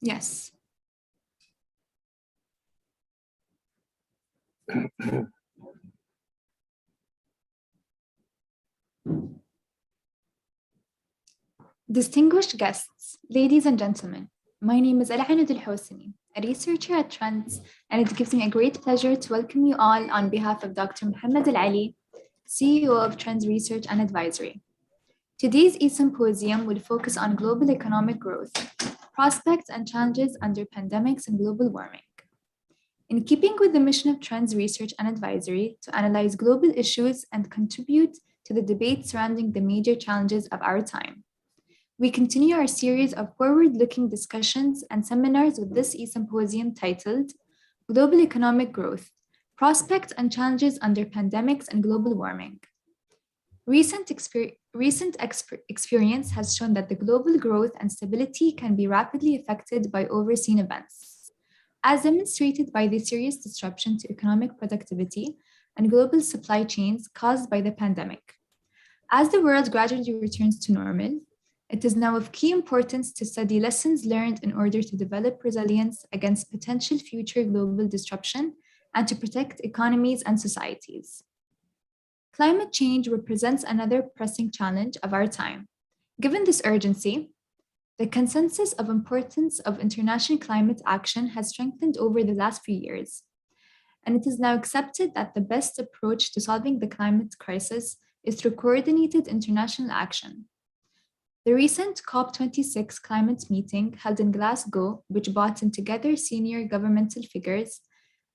Yes. Distinguished guests, ladies and gentlemen, my name is Uri De Douche, a researcher at Trends, and it gives me a great pleasure to welcome you all on behalf of Dr. Mohammed Al-Ali, CEO of Trends Research and Advisory. Today's E-Symposium will focus on global economic growth, prospects and challenges under pandemics and global warming. In keeping with the mission of Trends Research and Advisory to analyze global issues and contribute to the debate surrounding the major challenges of our time, we continue our series of forward-looking discussions and seminars with this E-Symposium titled Global Economic Growth, Prospects and Challenges Under Pandemics and Global Warming. Recent experience has shown that the global growth and stability can be rapidly affected by overseen events, as demonstrated by the serious disruption to economic productivity and global supply chains caused by the pandemic. As the world gradually returns to normal, it is now of key importance to study lessons learned in order to develop resilience against potential future global disruption and to protect economies and societies. Climate change represents another pressing challenge of our time. Given this urgency, the consensus of importance of international climate action has strengthened over the last few years, and it is now accepted that the best approach to solving the climate crisis is through coordinated international action. The recent COP26 climate meeting held in Glasgow, which brought in together senior governmental figures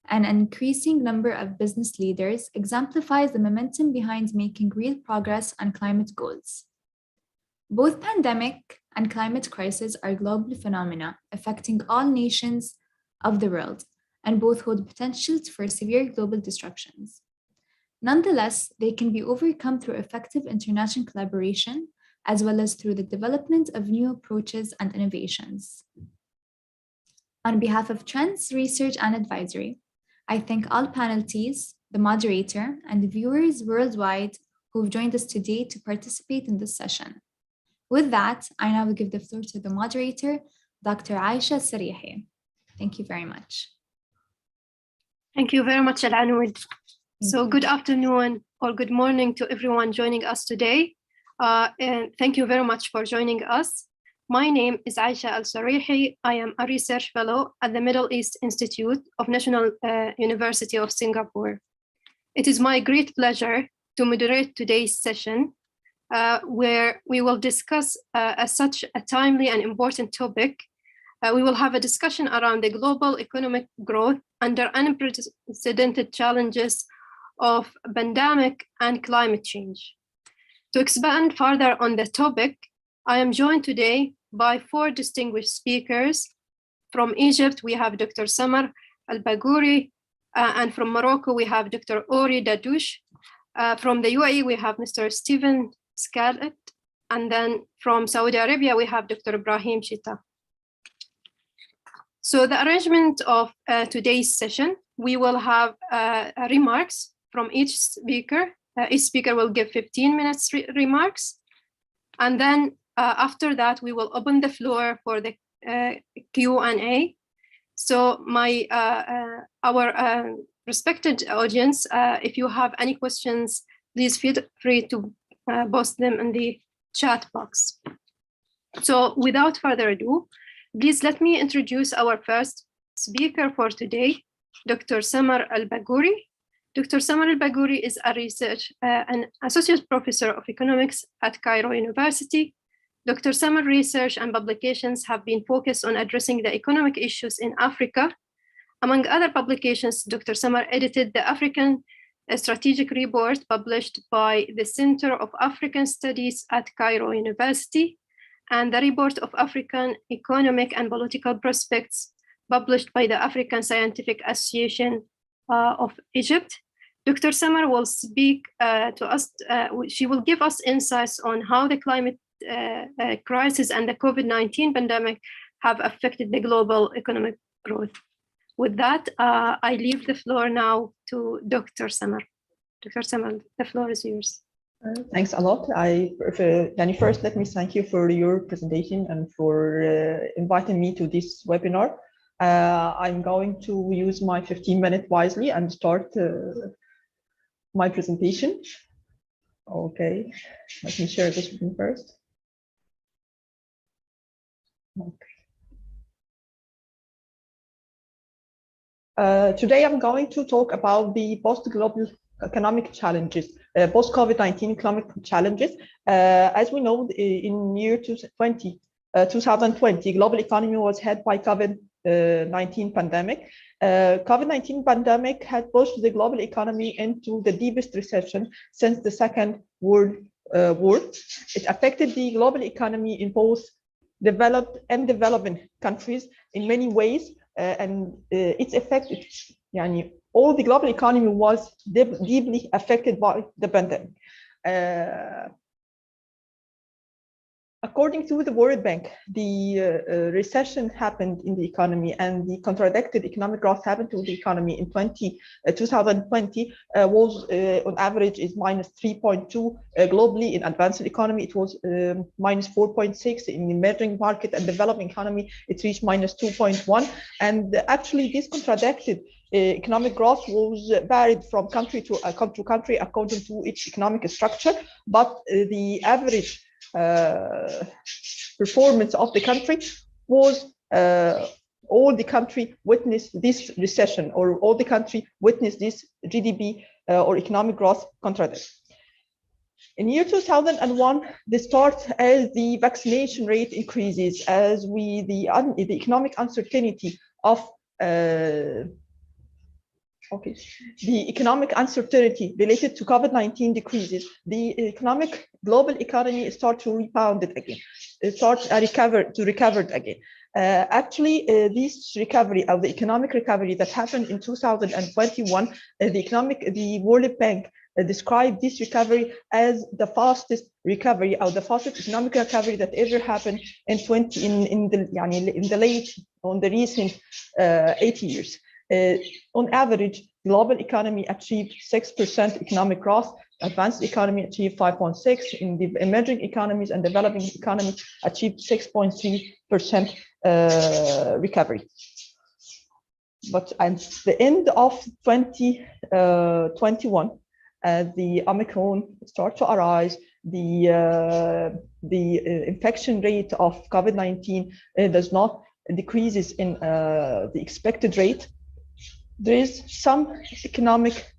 and an increasing number of business leaders, exemplifies the momentum behind making real progress on climate goals. Both pandemic and climate crisis are global phenomena affecting all nations of the world, and both hold potential for severe global disruptions. Nonetheless, they can be overcome through effective international collaboration, as well as through the development of new approaches and innovations. On behalf of Trends Research and Advisory, I thank all panelists, the moderator, and the viewers worldwide who have joined us today to participate in this session. With that, I now will give the floor to the moderator, Dr. Aisha Sarihi. Thank you very much. Thank you very much, Al-Anwad. So good afternoon or good morning to everyone joining us today. And thank you very much for joining us. My name is Aisha Al-Sarihi. I am a research fellow at the Middle East Institute of National University of Singapore. It is my great pleasure to moderate today's session, where we will discuss such a timely and important topic. We will have a discussion around the global economic growth under unprecedented challenges of pandemic and climate change. To expand further on the topic, I am joined today by 4 distinguished speakers. From Egypt, we have Dr. Samar Al-Bagouri, and from Morocco, we have Dr. Uri De Douche. From the UAE, we have Mr. Stephen Scarlett, and then from Saudi Arabia, we have Dr. Ibrahim Chita. So the arrangement of today's session, we will have remarks from each speaker. Each speaker will give 15 minutes remarks. And then after that, we will open the floor for the Q&A. So our respected audience, if you have any questions, please feel free to post them in the chat box. So without further ado, please let me introduce our first speaker for today, Dr. Samar Al-Bagouri. Dr. Samar Al-Bagouri is an associate professor of economics at Cairo University. Dr. Samar research and publications have been focused on addressing the economic issues in Africa. Among other publications, Dr. Samar edited the African Strategic Report published by the Center of African Studies at Cairo University, and the Report of African Economic and Political Prospects published by the African Scientific Association of Egypt. Dr. Samar will speak to us. She will give us insights on how the climate crisis and the COVID-19 pandemic have affected the global economic growth. With that, I leave the floor now to Dr. Samar. Dr. Samar, the floor is yours. Thanks a lot. First, let me thank you for your presentation and for inviting me to this webinar. I'm going to use my 15 minutes wisely and start my presentation. Okay, let me share this with you first. Okay. Today, I'm going to talk about the post-global economic challenges, post-COVID-19 economic challenges. As we know, in year 2020, global economy was hit by COVID-19 pandemic. COVID-19 pandemic had pushed the global economy into the deepest recession since the Second World War. It affected the global economy in both developed and developing countries in many ways. And its effect, all the global economy was deeply affected by the pandemic. According to the World Bank, the recession happened in the economy, and the contracted economic growth happened to the economy in 2020 was on average is -3.2 globally. In advanced economy, it was -4.6. In emerging market and developing economy, it reached -2.1. And actually, this contracted economic growth was varied from country to country according to its economic structure, but the average performance of the country was all the country witnessed this recession, or all the country witnessed this GDP or economic growth contraction. In year 2001, the start as the vaccination rate increases, as the economic uncertainty of the economic uncertainty related to COVID-19 decreases, the global economy starts to rebound it again. It starts to recover again. Actually, this recovery of the economic recovery that happened in 2021, the World Bank described this recovery as the fastest recovery, or the fastest economic recovery that ever happened in the recent 80 years. On average, global economy achieved 6% economic growth. Advanced economy achieved 5.6. In the emerging economies and developing economies achieved 6.3% recovery. But at the end of 2021, the Omicron started to arise. The infection rate of COVID-19 does not decreases in the expected rate. There is some economic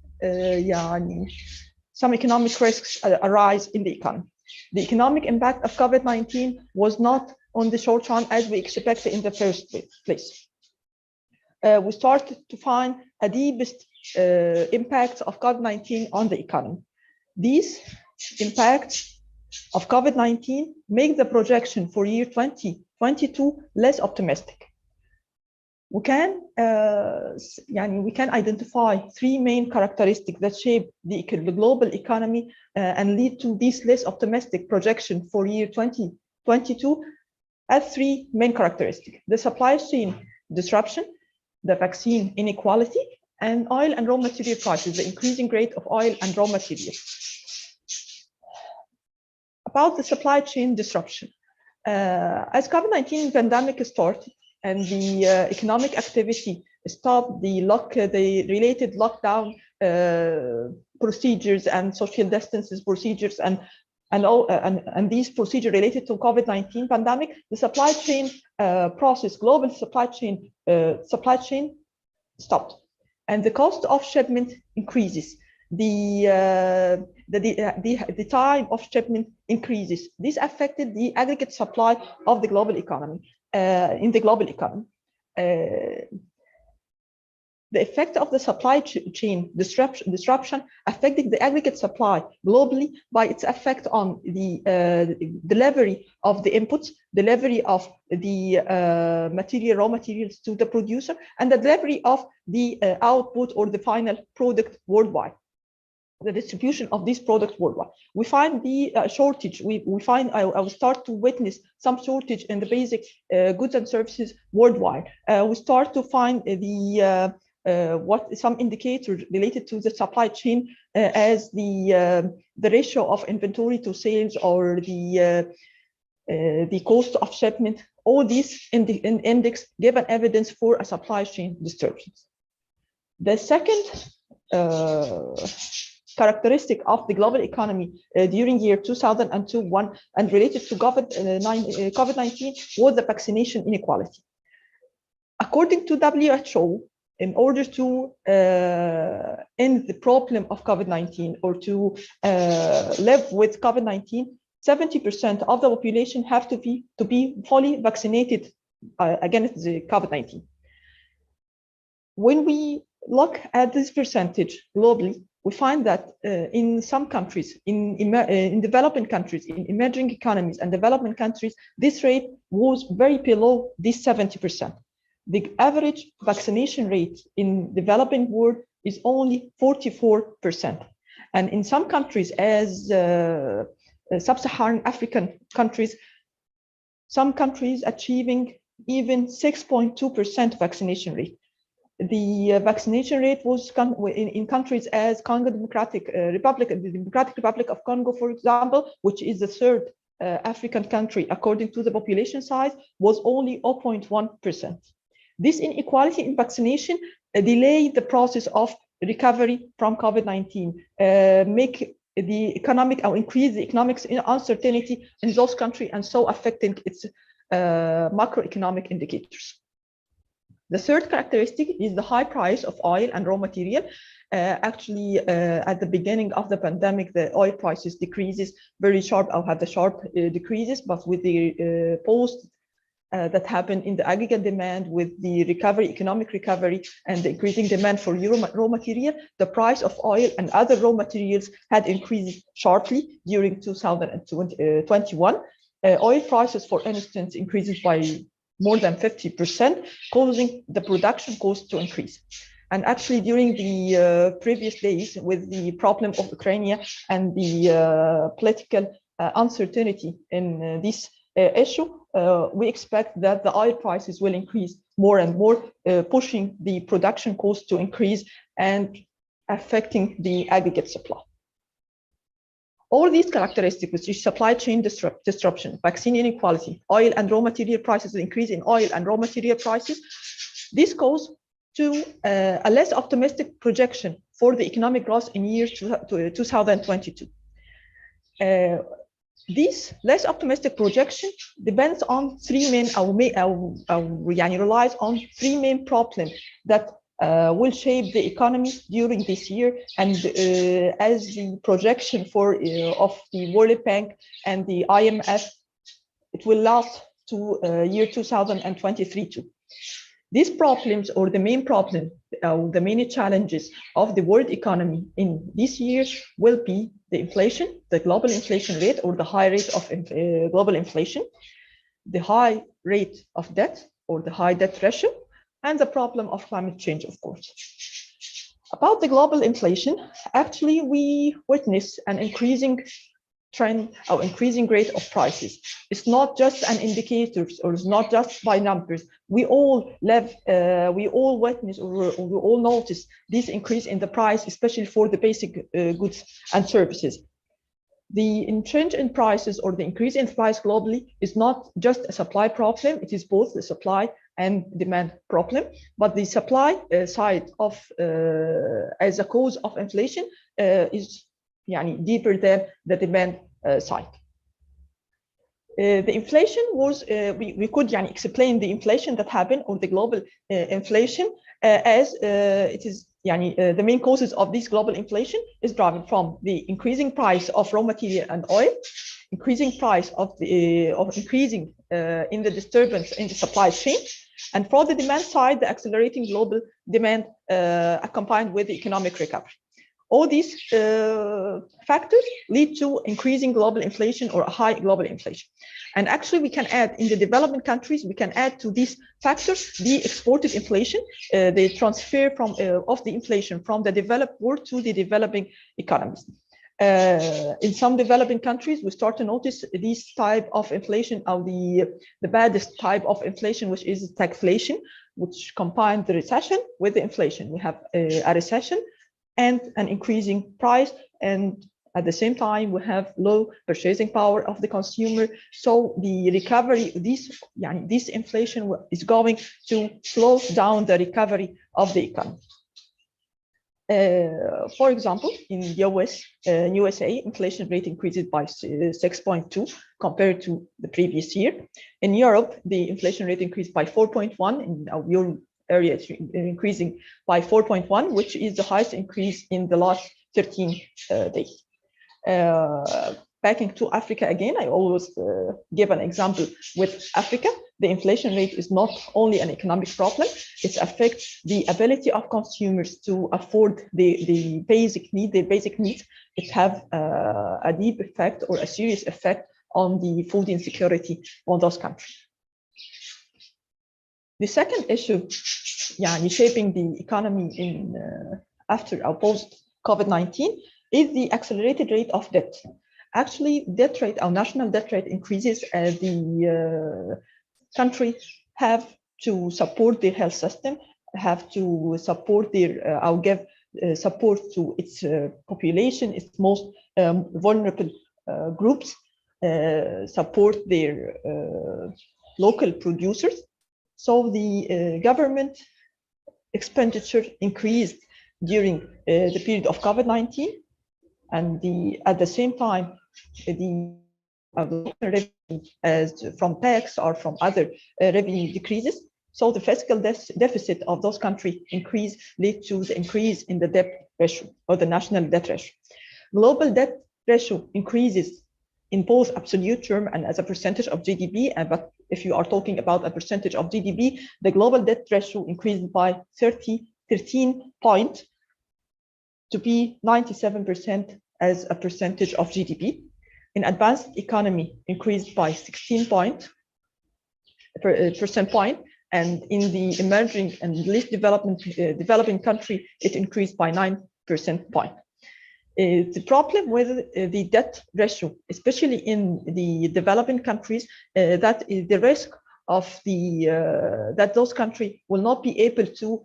risks arise in the economy. The economic impact of COVID-19 was not on the short run as we expected in the first place. We started to find a deepest impact of COVID-19 on the economy. These impacts of COVID-19 make the projection for year 2022 less optimistic. We can identify three main characteristics that shape the global economy and lead to this less optimistic projection for year 2022 as three main characteristics: the supply chain disruption, the vaccine inequality, and oil and raw material prices, the increasing rate of oil and raw materials. About the supply chain disruption, as COVID-19 pandemic started, and the economic activity stopped, the related lockdown procedures and social distances procedures and these procedures related to COVID-19 pandemic, the supply chain process, global supply chain stopped, and the cost of shipment increases. The time of shipment increases. This affected the aggregate supply of the global economy. In the global economy, the effect of the supply chain disruption affected the aggregate supply globally by its effect on the delivery of the inputs, delivery of the raw materials to the producer, and the delivery of the output or the final product worldwide. The distribution of these products worldwide. We find the shortage. We find I will start to witness some shortage in the basic goods and services worldwide. We start to find the what some indicators related to the supply chain as the ratio of inventory to sales or the cost of shipment. All these in the index give an evidence for a supply chain disturbance. The second characteristic of the global economy during year 2021 and related to COVID-19 was the vaccination inequality. According to WHO, in order to end the problem of COVID-19 or to live with COVID-19, 70% of the population have to be fully vaccinated against the COVID-19. When we look at this percentage globally, we find that in some countries, in developing countries, in emerging economies and developing countries, this rate was very below this 70%. The average vaccination rate in developing world is only 44%. And in some countries, as sub-Saharan African countries, some countries achieving even 6.2% vaccination rate. The vaccination rate was in countries as Congo Democratic Republic, the Democratic Republic of Congo, for example, which is the third African country according to the population size, was only 0.1%. This inequality in vaccination delayed the process of recovery from COVID-19, make the economic or increase the economic uncertainty in those countries and so affecting its macroeconomic indicators. The third characteristic is the high price of oil and raw material. Actually, at the beginning of the pandemic, the oil prices decreases very sharp, or had the sharp decreases, but with the post that happened in the aggregate demand, with the recovery, economic recovery, and the increasing demand for raw material, the price of oil and other raw materials had increased sharply during 2021. Oil prices, for instance, increases by more than 50%, causing the production cost to increase. And actually, during the previous days, with the problem of Ukraine and the political uncertainty in this issue, we expect that the oil prices will increase more and more, pushing the production cost to increase and affecting the aggregate supply. All these characteristics, which is supply chain disruption, vaccine inequality, oil and raw material prices, increase in oil and raw material prices, this goes to a less optimistic projection for the economic growth in year 2022. This less optimistic projection depends on relies on three main problems that will shape the economy during this year, and as the projection for of the World Bank and the IMF, it will last to year 2023 too. These problems, or the main problem, the main challenges of the world economy in this year will be the inflation, the global inflation rate, or the high rate of global inflation, the high rate of debt, or the high debt ratio, and the problem of climate change, of course. About the global inflation, actually, we witness an increasing trend or increasing rate of prices. It's not just an indicator, or it's not just by numbers. We all live, we all witness, or we all notice this increase in the price, especially for the basic goods and services. The change in prices, or the increase in price globally, is not just a supply problem. It is both the supply and demand problem. But the supply side of as a cause of inflation is deeper than the demand side. The inflation was, we could explain the inflation that happened, or the global inflation, as it is the main causes of this global inflation is driven from the increasing price of raw material and oil, increasing price of the increasing in the disturbance in the supply chain, and for the demand side, the accelerating global demand accompanied with the economic recovery. All these factors lead to increasing global inflation, or a high global inflation. And actually, we can add in the developing countries, we can add to these factors the exported inflation, the transfer from of the inflation from the developed world to the developing economies. In some developing countries, we start to notice this type of inflation, or the baddest type of inflation, which is stagflation, which combines the recession with the inflation. We have a recession and an increasing price, and at the same time, we have low purchasing power of the consumer. So the recovery, this inflation is going to slow down the recovery of the economy. For example, in USA, inflation rate increases by 6.2 compared to the previous year. In Europe, the inflation rate increased by 4.1. In our Euro area, it's increasing by 4.1, which is the highest increase in the last 13 days. Backing to Africa again, I always give an example with Africa. The inflation rate is not only an economic problem, it affects the ability of consumers to afford the basic needs. It have a deep effect or a serious effect on the food insecurity on those countries. The second issue, shaping the economy in after or post COVID-19 is the accelerated rate of debt. Actually, debt rate, our national debt rate increases as the country have to support their health system, have to support their, give support to its population, its most vulnerable groups, support their local producers. So the government expenditure increased during the period of COVID-19, and at the same time, the revenue as from tax or from other revenue decreases. So the fiscal deficit of those countries lead to the increase in the debt ratio or the national debt ratio. Global debt ratio increases in both absolute term and as a percentage of GDP. But if you are talking about a percentage of GDP, the global debt ratio increased by 13 points to be 97% as a percentage of GDP. In advanced economy, increased by 16 percent point, and in the emerging and least developing country, it increased by 9% point. The problem with the debt ratio, especially in the developing countries, that is the risk of that those countries will not be able to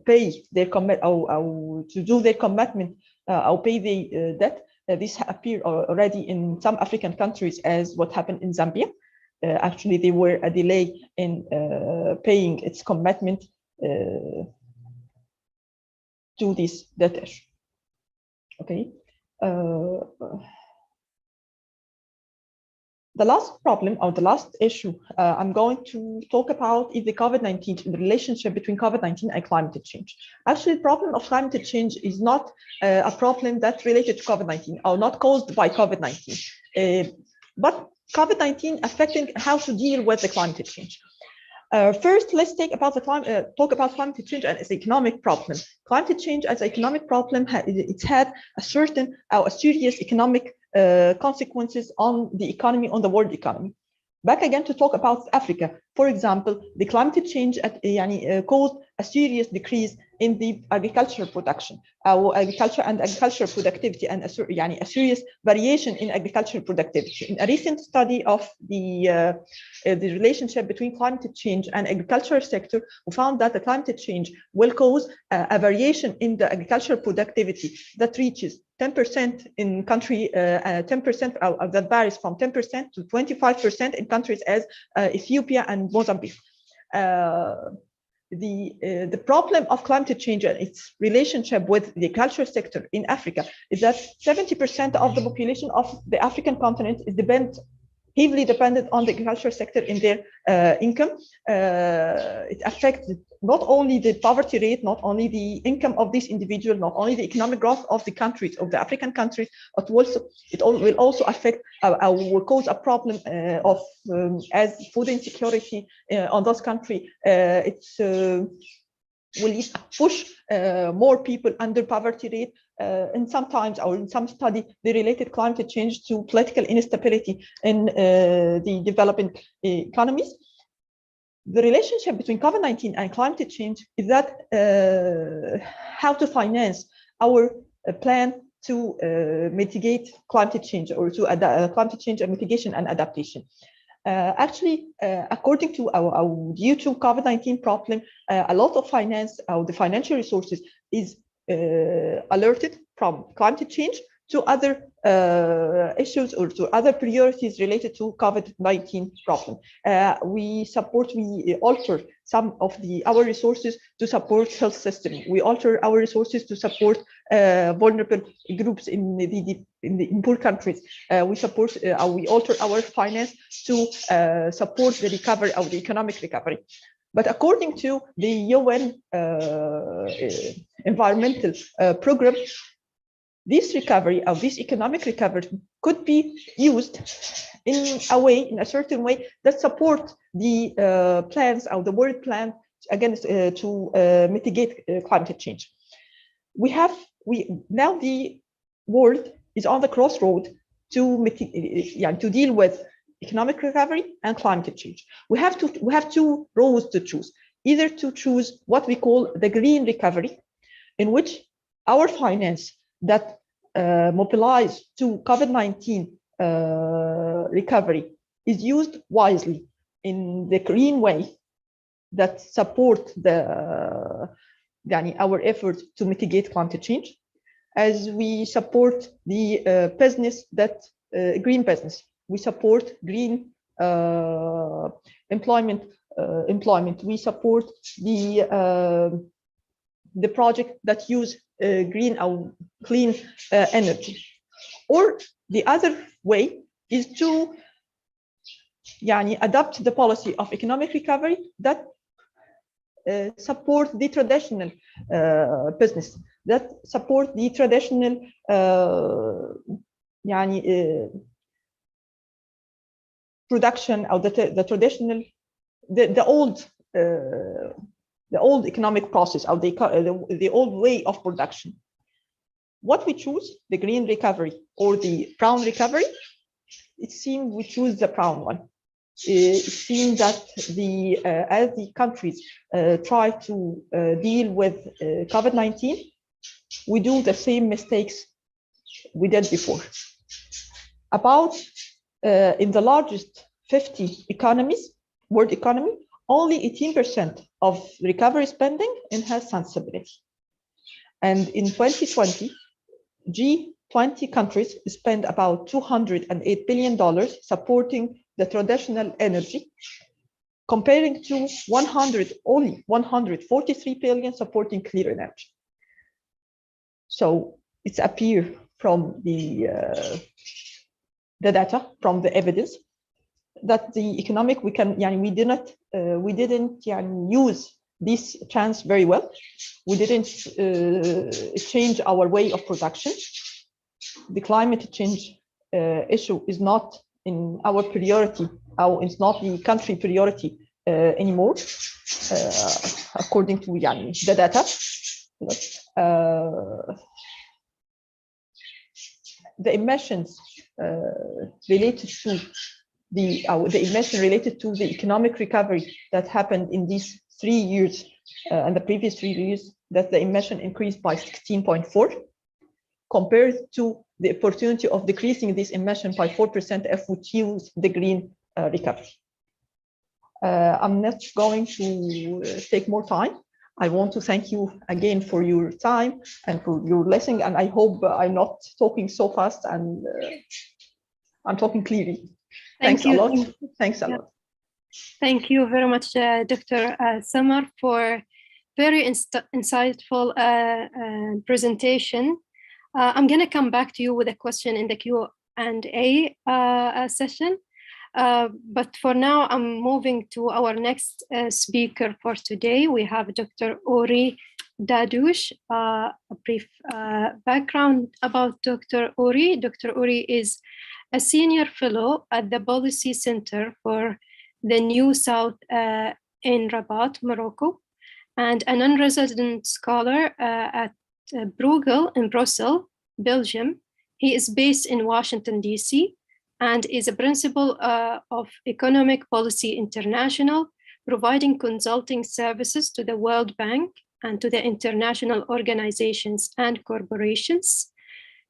pay their to do their commitment or pay the debt. This appeared already in some African countries, as what happened in Zambia. Actually, there were a delay in paying its commitment to this debt issue. Okay. The last problem or the last issue I'm going to talk about is the COVID-19, the relationship between COVID-19 and climate change. Actually, the problem of climate change is not a problem that's related to COVID-19 or not caused by COVID-19, but COVID-19 affecting how to deal with the climate change. First, let's talk about climate change as an economic problem. Climate change as an economic problem, it's had a serious economic consequences on the economy, on the world economy. Back again to talk about Africa. For example, the climate change caused a serious decrease in the agricultural production, agricultural productivity, and a serious variation in agricultural productivity. In a recent study of the relationship between climate change and agricultural sector, we found that the climate change will cause a variation in the agricultural productivity that reaches 10% in country, 10% that varies from 10% to 25% in countries as Ethiopia and Mozambique. The problem of climate change and its relationship with the agricultural sector in Africa is that 70% of the population of the African continent is heavily dependent on the agricultural sector in their income. It affects not only the poverty rate, not only the income of this individual, not only the economic growth of the countries, of the African countries, but it will also affect, will cause a problem of as food insecurity on those countries. Will push more people under poverty rate. And sometimes, or in some study, they related climate change to political instability in the developing economies. The relationship between COVID-19 and climate change is that how to finance our plan to mitigate climate change or to climate change and mitigation and adaptation. Actually, according to due to COVID-19 problem, a lot of finance, the financial resources is alerted from climate change to other issues or to other priorities related to COVID-19 problem. We alter some of our resources to support health system. We alter our resources to support vulnerable groups in poor countries. We alter our finance to support the recovery of the economic recovery. But according to the UN environmental program, this recovery of this economic recovery could be used in a certain way that support the plans of the world plan against to mitigate climate change. Now the world is on the crossroad to deal with economic recovery and climate change. We have two roads to choose. Either to choose what we call the green recovery, in which our finance that mobilize to COVID-19 recovery is used wisely in the green way that support our efforts to mitigate climate change, as we support the business green business. We support green employment. We support the project that use clean energy. Or the other way is to adapt the policy of economic recovery that support the traditional business, that support the traditional production of the old economic process of the old way of production. What we choose, the green recovery or the brown recovery, it seems we choose the brown one. It seems that as the countries try to deal with COVID-19, we do the same mistakes we did before. About in the largest 50 economies, world economy, only 18% of recovery spending has sensibility. And in 2020, G20 countries spent about $208 billion supporting the traditional energy, comparing to only 143 billion supporting clean energy. So it's appear from the data, from the evidence, that the economic we didn't use this chance very well. We didn't change our way of production. The climate change issue is not in our priority. It's not the country priority anymore, according to the data. The emissions related to the emission related to the economic recovery that happened in these 3 years and the previous 3 years, that the emission increased by 16.4, compared to the opportunity of decreasing this emission by 4% if we choose the green recovery. I'm not going to take more time. I want to thank you again for your time and for your listening, and I hope I'm not talking so fast and I'm talking clearly. Thanks a lot. Thanks a lot. Thank you very much, Dr. Samar, for very insightful presentation. I'm going to come back to you with a question in the Q&A session. But for now, I'm moving to our next speaker for today. We have Dr. Uri De Douche. A brief background about Dr. Uri. Dr. Uri is a senior fellow at the Policy Center for the New South in Rabat, Morocco, and a non-resident scholar at Bruegel in Brussels, Belgium. He is based in Washington, D.C., and is a principal of Economic Policy International, providing consulting services to the World Bank and to the international organizations and corporations.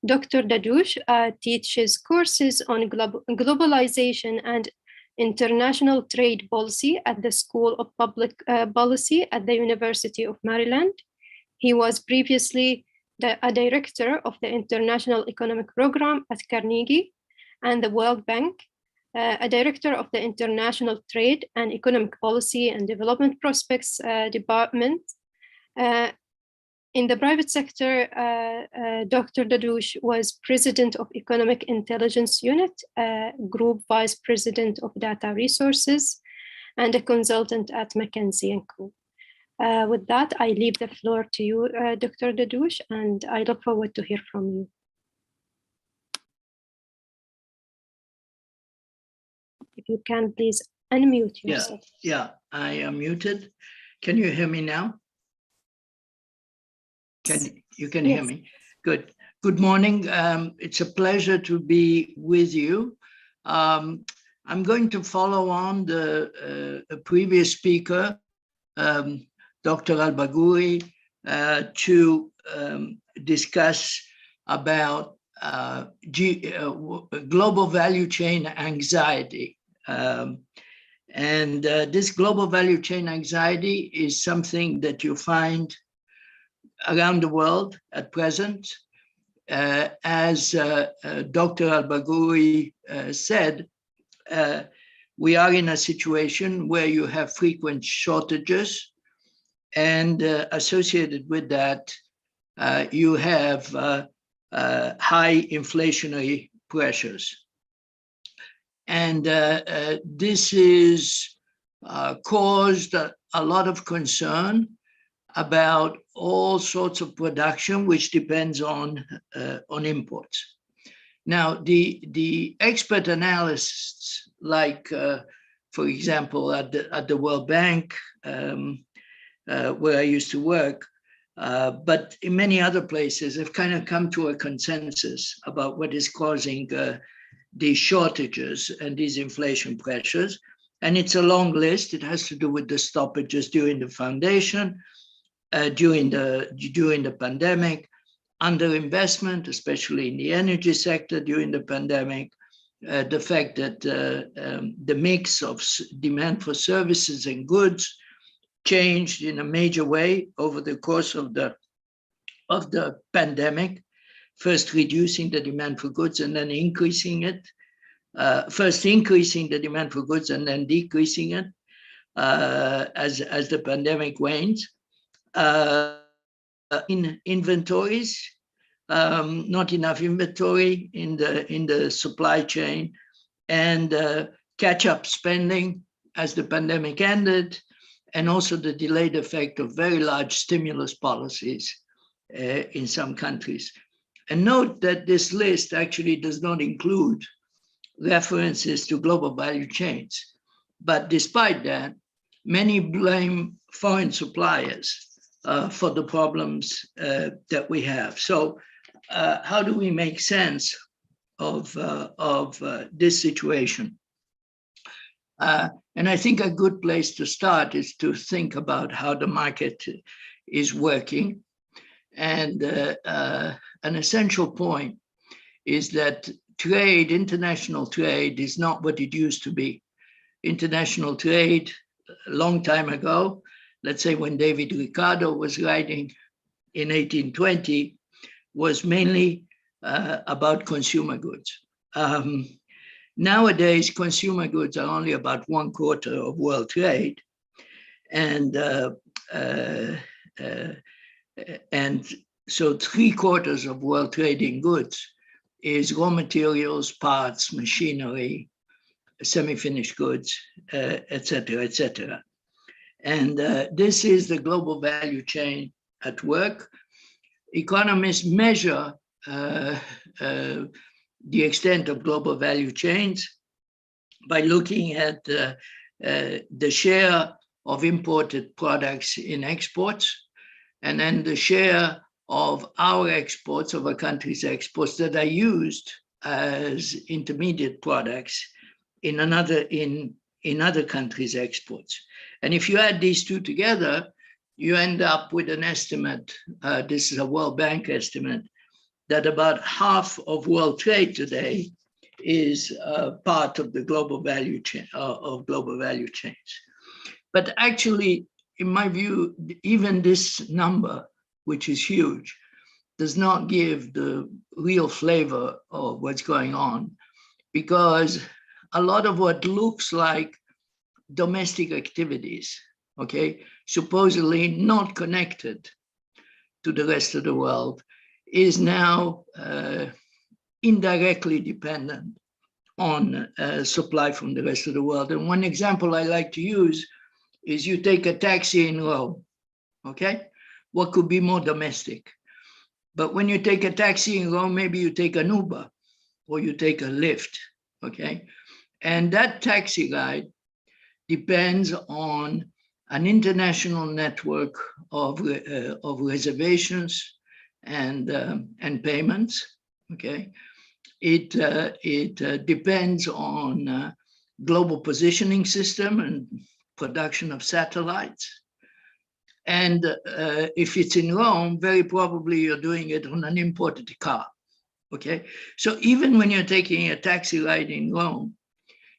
Dr. De Douche teaches courses on globalization and international trade policy at the School of Public Policy at the University of Maryland. He was previously a director of the International Economic Program at Carnegie and the World Bank, a director of the International Trade and Economic Policy and Development Prospects Department. In the private sector, Dr. De Douche was president of Economic Intelligence Unit, group vice president of Data Resources, and a consultant at McKinsey & Co. With that, I leave the floor to you, Dr. De Douche, and I look forward to hear from you. If you can, please unmute yourself. Yeah, I am muted. Can you hear me now? You can hear me? Good. Good morning. It's a pleasure to be with you. I'm going to follow on the previous speaker, Dr. Al-Bagouri, to discuss about global value chain anxiety. This global value chain anxiety is something that you find around the world at present. As Dr. Al-Bagouri said, we are in a situation where you have frequent shortages, and associated with that, you have high inflationary pressures. And this is caused a lot of concern about all sorts of production, which depends on imports. Now, the expert analysts, like, for example, at the World Bank, where I used to work, but in many other places, have kind of come to a consensus about what is causing these shortages and these inflation pressures. And it's a long list. It has to do with the stoppages during the foundation, during the pandemic, underinvestment, especially in the energy sector during the pandemic, the fact that the mix of demand for services and goods changed in a major way over the course of the pandemic, first reducing the demand for goods and then increasing it, first increasing the demand for goods and then decreasing it as the pandemic wanes. In inventories, not enough inventory in the supply chain, and catch-up spending as the pandemic ended, and also the delayed effect of very large stimulus policies in some countries. And note that this list actually does not include references to global value chains. But despite that, many blame foreign suppliers for the problems that we have. So how do we make sense of this situation? And I think a good place to start is to think about how the market is working. And an essential point is that trade, international trade, is not what it used to be. International trade, a long time ago, let's say when David Ricardo was writing in 1820, was mainly about consumer goods. Nowadays, consumer goods are only about 1/4 of world trade. And so 3/4 of world trade in goods is raw materials, parts, machinery, semi-finished goods, et cetera, et cetera. And this is the global value chain at work. Economists measure the extent of global value chains by looking at the share of imported products in exports, and then the share of our exports, of a country's exports, that are used as intermediate products in other countries' exports. And if you add these two together, you end up with an estimate, this is a World Bank estimate, that about half of world trade today is part of the global value chain, of global value chains. But actually, in my view, even this number, which is huge, does not give the real flavor of what's going on, because a lot of what looks like domestic activities, okay, supposedly not connected to the rest of the world, is now indirectly dependent on supply from the rest of the world. And one example I like to use is you take a taxi in Rome, okay? What could be more domestic? But when you take a taxi in Rome, maybe you take an Uber or you take a Lyft, okay? And that taxi ride depends on an international network of reservations and payments, okay? It depends on global positioning system and production of satellites. And if it's in Rome, very probably you're doing it on an imported car, okay? So even when you're taking a taxi ride in Rome,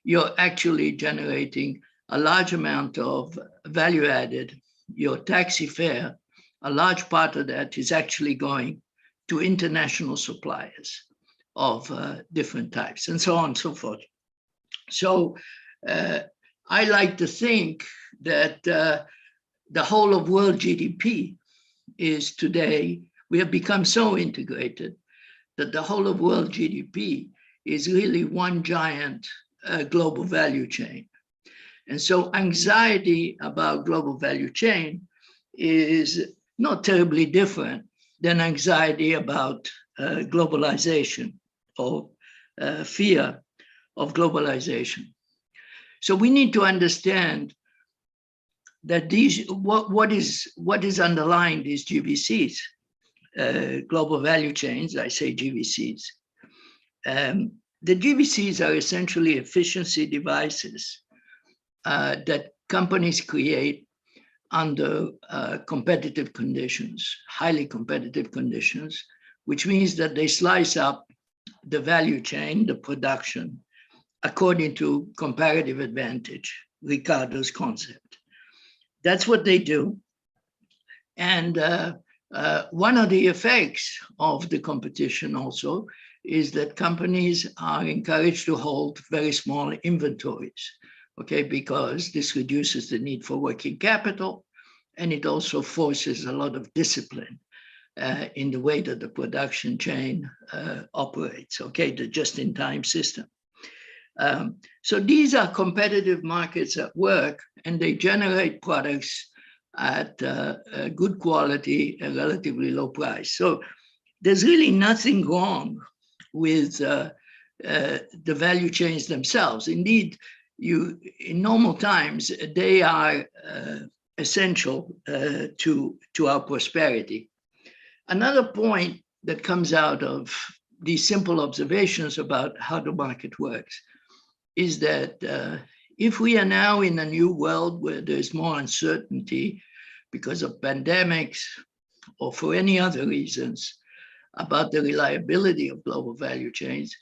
you're actually generating a large amount of value added. Your taxi fare, a large part of that is actually going to international suppliers of different types, and so on and so forth. So I like to think that the whole of world GDP is today, we have become so integrated that the whole of world GDP is really one giant global value chain. And so anxiety about global value chain is not terribly different than anxiety about globalization or fear of globalization. So we need to understand that these what is underlying these GVCs, global value chains. I say GVCs. The GVCs are essentially efficiency devices that companies create under competitive conditions, highly competitive conditions, which means that they slice up the value chain, the production, according to comparative advantage, Ricardo's concept. That's what they do. And one of the effects of the competition also is that companies are encouraged to hold very small inventories, okay, because this reduces the need for working capital, and it also forces a lot of discipline in the way that the production chain operates, okay, the just-in-time system. So these are competitive markets at work, and they generate products at good quality and relatively low price. So there's really nothing wrong with the value chains themselves. Indeed, in normal times, they are essential to our prosperity. Another point that comes out of these simple observations about how the market works is that if we are now in a new world where there's more uncertainty because of pandemics or for any other reasons about the reliability of global value chains,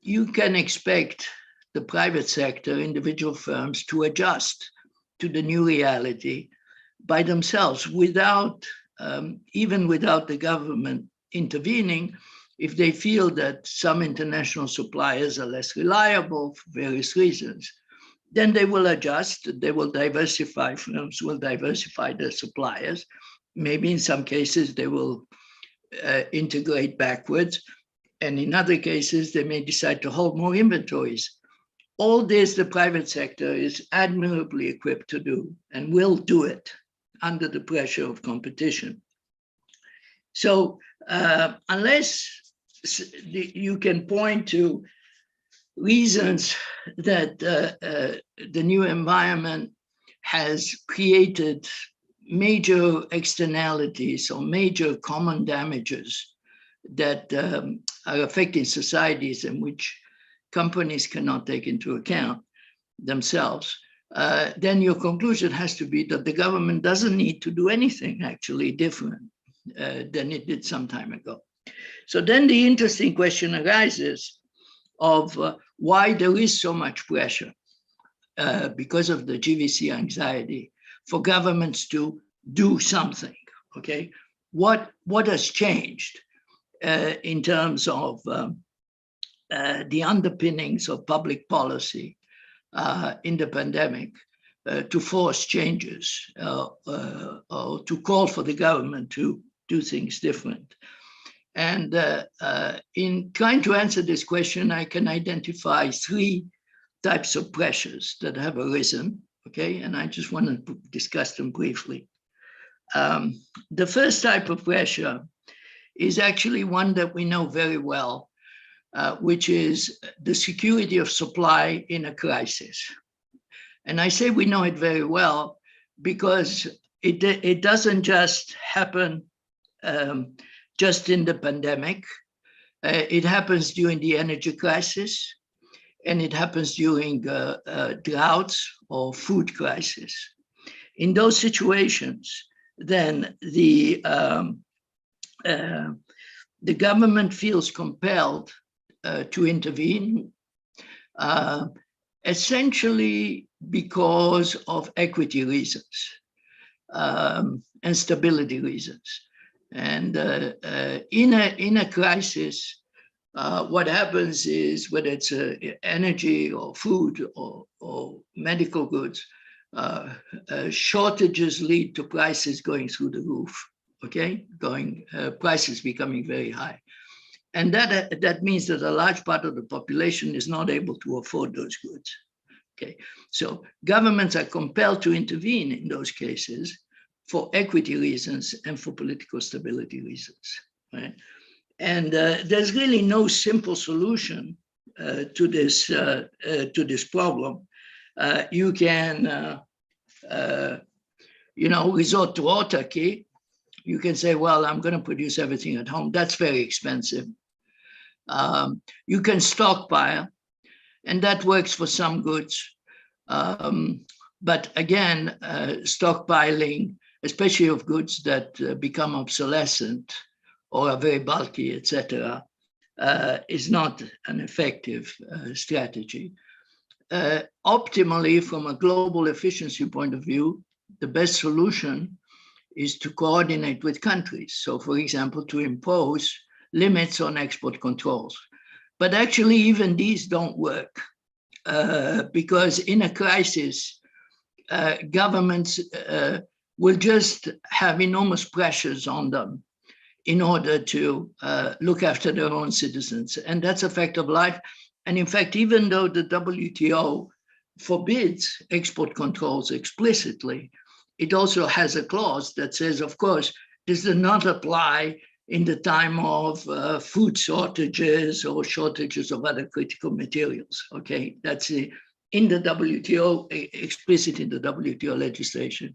you can expect the private sector, individual firms, to adjust to the new reality by themselves without, even without the government intervening. If they feel that some international suppliers are less reliable for various reasons, then they will adjust, they will diversify, firms will diversify their suppliers. Maybe in some cases they will integrate backwards, and in other cases they may decide to hold more inventories. All this the private sector is admirably equipped to do and will do it under the pressure of competition. So unless you can point to reasons that the new environment has created major externalities or major common damages that are affecting societies and which companies cannot take into account themselves, then your conclusion has to be that the government doesn't need to do anything actually different than it did some time ago. So then the interesting question arises of why there is so much pressure because of the GVC anxiety for governments to do something, okay? What has changed in terms of the underpinnings of public policy in the pandemic to force changes or to call for the government to do things different? And in trying to answer this question, I can identify three types of pressures that have arisen, okay? And I just want to discuss them briefly. The first type of pressure is actually one that we know very well, which is the security of supply in a crisis. And I say we know it very well because it doesn't just happen just in the pandemic. It happens during the energy crisis, and it happens during droughts or food crisis. In those situations, then the government feels compelled to intervene, essentially because of equity reasons and stability reasons. And in a crisis, what happens is, whether it's energy or food or medical goods, shortages lead to prices going through the roof, okay? Prices becoming very high. And that means that a large part of the population is not able to afford those goods, okay? So governments are compelled to intervene in those cases for equity reasons and for political stability reasons, right? And there's really no simple solution to this problem. You can, resort to autarky. You can say, well, I'm going to produce everything at home. That's very expensive. You can stockpile, and that works for some goods. But again, stockpiling, especially of goods that become obsolescent or are very bulky, etc., is not an effective strategy. Optimally, from a global efficiency point of view, the best solution is to coordinate with countries. So, for example, to impose limits on export controls. But actually, even these don't work because in a crisis, governments will just have enormous pressures on them in order to look after their own citizens. And that's a fact of life. And in fact, even though the WTO forbids export controls explicitly, it also has a clause that says, of course, this does not apply in the time of food shortages or shortages of other critical materials, okay? That's in the WTO, explicit in the WTO legislation.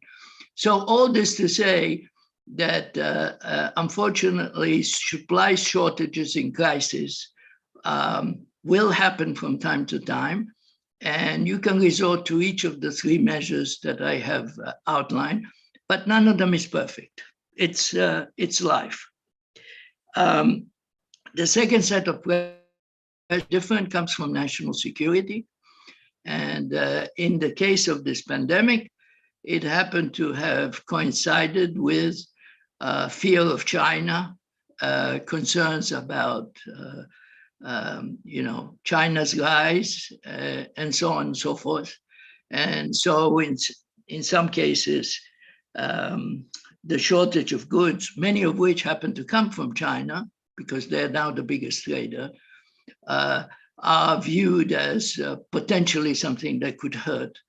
So all this to say that unfortunately supply shortages in crisis will happen from time to time, and you can resort to each of the three measures that I have outlined, but none of them is perfect. It's life. The second set of pressure different comes from national security. And in the case of this pandemic, it happened to have coincided with fear of China, concerns about China's rise, and so on and so forth. And so in some cases, the shortage of goods, many of which happen to come from China, because they're now the biggest trader, are viewed as potentially something that could hurt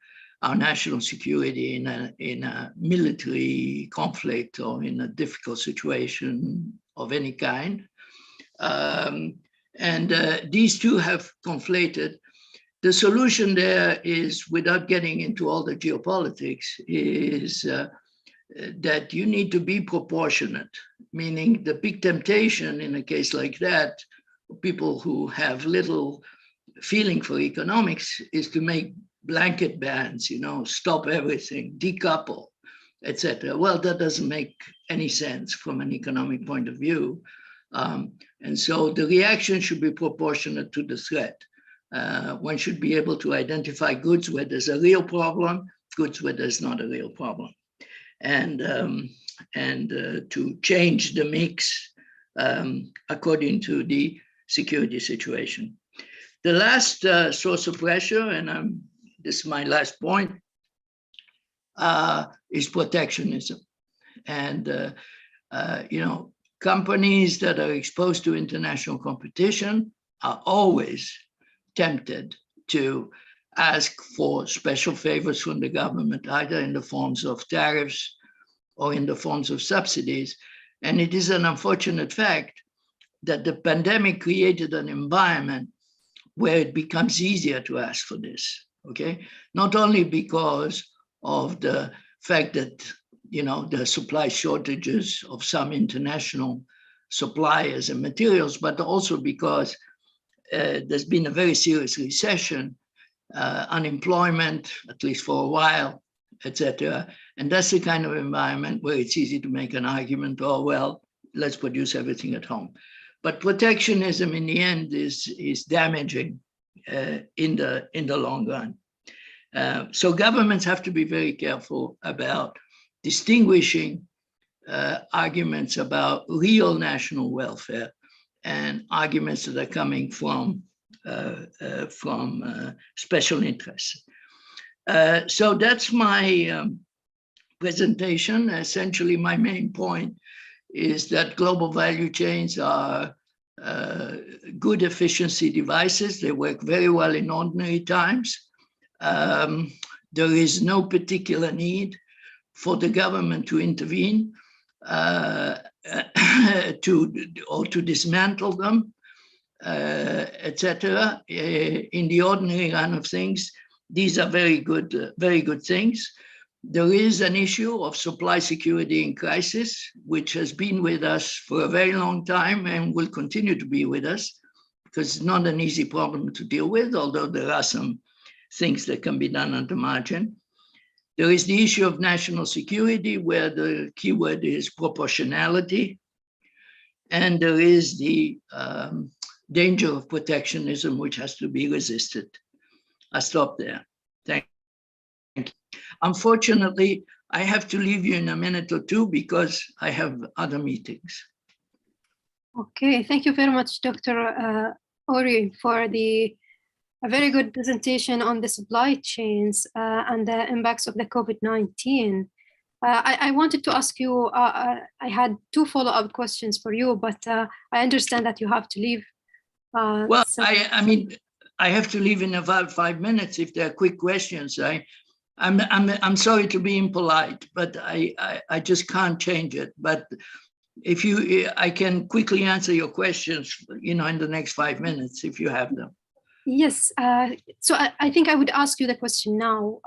our national security in a military conflict or in a difficult situation of any kind. And these two have conflated. The solution there is, without getting into all the geopolitics, is that you need to be proportionate, meaning the big temptation in a case like that, people who have little feeling for economics, is to make blanket bans, stop everything, decouple, etc. Well, that doesn't make any sense from an economic point of view. And so the reaction should be proportionate to the threat. One should be able to identify goods where there's a real problem, goods where there's not a real problem, and to change the mix according to the security situation. The last source of pressure, and this is my last point, is protectionism. And companies that are exposed to international competition are always tempted to ask for special favors from the government, either in the forms of tariffs or in the forms of subsidies. And it is an unfortunate fact that the pandemic created an environment where it becomes easier to ask for this, okay? Not only because of the fact that the supply shortages of some international suppliers and materials, but also because there's been a very serious recession, unemployment, at least for a while, etc. And that's the kind of environment where it's easy to make an argument, oh, well, let's produce everything at home. But protectionism in the end is damaging in the long run. So governments have to be very careful about distinguishing arguments about real national welfare and arguments that are coming from special interests. So that's my presentation. Essentially, my main point is that global value chains are good efficiency devices. They work very well in ordinary times. There is no particular need for the government to intervene to dismantle them, etc. In the ordinary run of things, these are very good things. There is an issue of supply security in crisis, which has been with us for a very long time and will continue to be with us, because it's not an easy problem to deal with, although there are some things that can be done on the margin. There is the issue of national security, where the keyword is proportionality. And there is the danger of protectionism, which has to be resisted. I stop there. Thank you. Unfortunately, I have to leave you in a minute or two because I have other meetings. Okay, thank you very much, Dr. Uri, for a very good presentation on the supply chains and the impacts of the COVID-19. I wanted to ask you, I had two follow-up questions for you, but I understand that you have to leave. Well, I have to leave in about 5 minutes if there are quick questions. I'm sorry to be impolite, but I just can't change it. But if I can quickly answer your questions, in the next 5 minutes if you have them. Yes. So I think I would ask you the question now.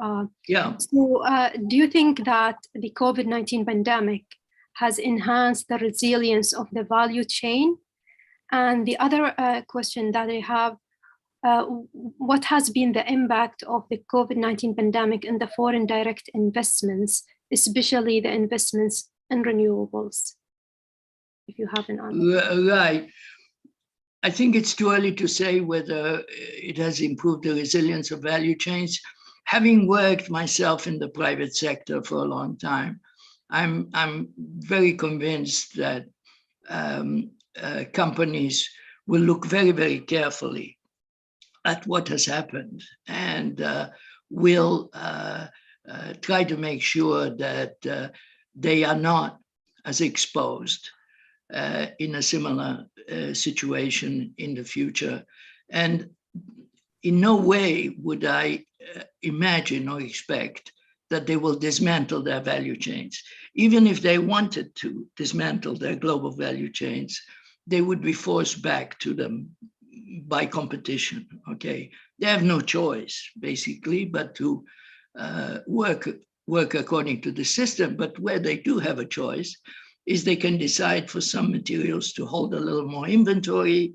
Yeah. So do you think that the COVID-19 pandemic has enhanced the resilience of the value chain? And the other question that I have, what has been the impact of the COVID-19 pandemic in the foreign direct investments, especially the investments in renewables? If you have an answer. Right. I think it's too early to say whether it has improved the resilience of value chains. Having worked myself in the private sector for a long time, I'm very convinced that companies will look very, very carefully at what has happened and will try to make sure that they are not as exposed in a similar situation in the future. And in no way would I imagine or expect that they will dismantle their value chains. Even if they wanted to dismantle their global value chains, they would be forced back to them by competition, okay? They have no choice, basically, but to work according to the system. But where they do have a choice is they can decide for some materials to hold a little more inventory.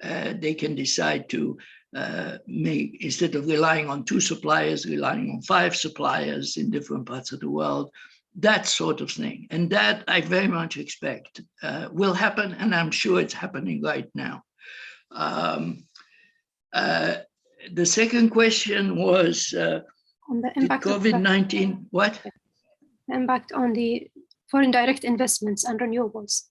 They can decide to instead of relying on 2 suppliers, relying on 5 suppliers in different parts of the world. that sort of thing. And that I very much expect will happen, and I'm sure it's happening right now. The second question was on the impact COVID-19, what? The impact on the foreign direct investments and renewables.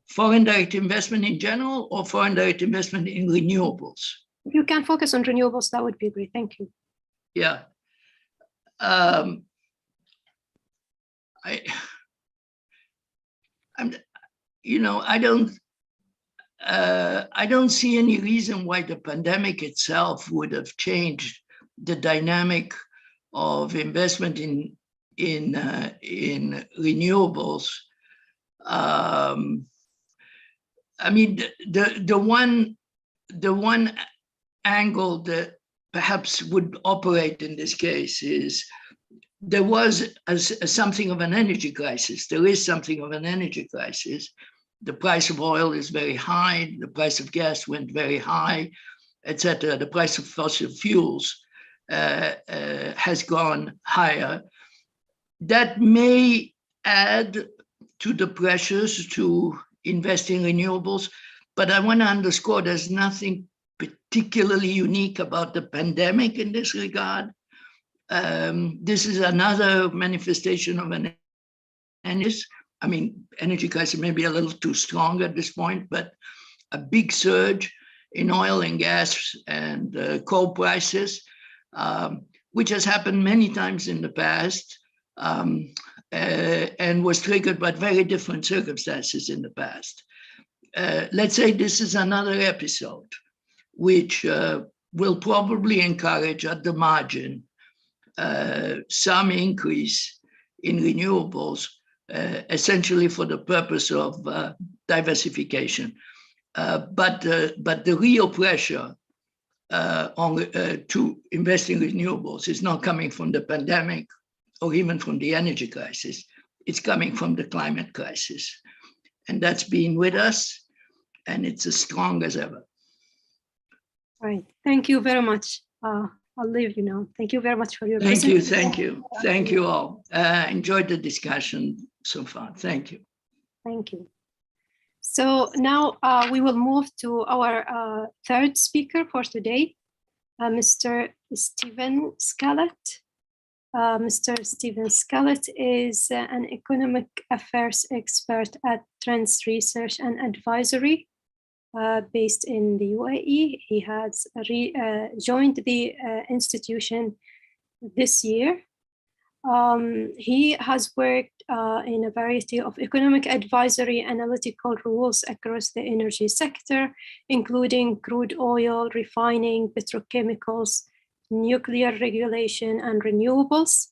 Foreign direct investment in general, or foreign direct investment in renewables? If you can focus on renewables, that would be great. Thank you. Yeah. I don't see any reason why the pandemic itself would have changed the dynamic of investment in renewables. I mean, the one angle that perhaps would operate in this case is there was something of an energy crisis. There is something of an energy crisis. The price of oil is very high. The price of gas went very high, etc. The price of fossil fuels has gone higher. That may add to the pressures to invest in renewables, but I want to underscore there's nothing particularly unique about the pandemic in this regard. This is another manifestation of an energy crisis may be a little too strong at this point, but a big surge in oil and gas and coal prices, which has happened many times in the past and was triggered by very different circumstances in the past. Let's say this is another episode, which will probably encourage at the margin some increase in renewables, essentially for the purpose of diversification. But the real pressure to invest in renewables is not coming from the pandemic or even from the energy crisis. It's coming from the climate crisis. And that's been with us, and it's as strong as ever. Right. Thank you very much. I'll leave you now. Thank you very much for your presentation. Thank you all. Enjoyed the discussion so far. Thank you. Thank you. So now we will move to our third speaker for today, Mr. Stephen Scarlett. Mr. Stephen Scarlett is an economic affairs expert at Trends Research and Advisory based in the UAE. He has joined the institution this year. He has worked in a variety of economic advisory analytical roles across the energy sector, including crude oil, refining, petrochemicals, nuclear regulation, and renewables.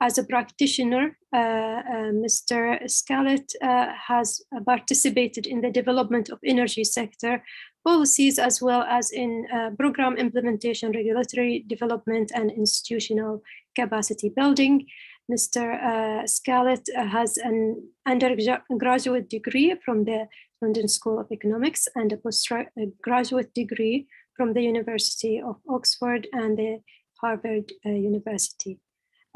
As a practitioner, Mr. Scarlett has participated in the development of energy sector policies, as well as in program implementation, regulatory development, and institutional capacity building. Mr. Scarlett has an undergraduate degree from the London School of Economics and a postgraduate degree from the University of Oxford and the Harvard University.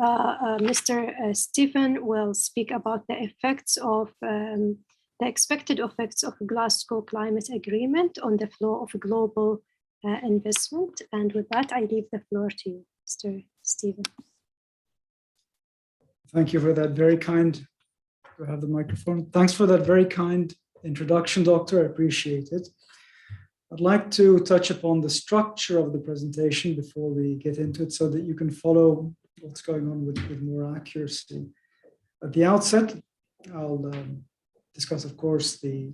Mr. Stephen will speak about the effects of the expected effects of Glasgow Climate Agreement on the flow of global investment. And with that, I leave the floor to you, Mr. Stephen. Thank you for that very kind, do I have the microphone? Thanks for that very kind introduction, Doctor. I appreciate it. I'd like to touch upon the structure of the presentation before we get into it so that you can follow what's going on with more accuracy. At the outset, I'll discuss, of course, the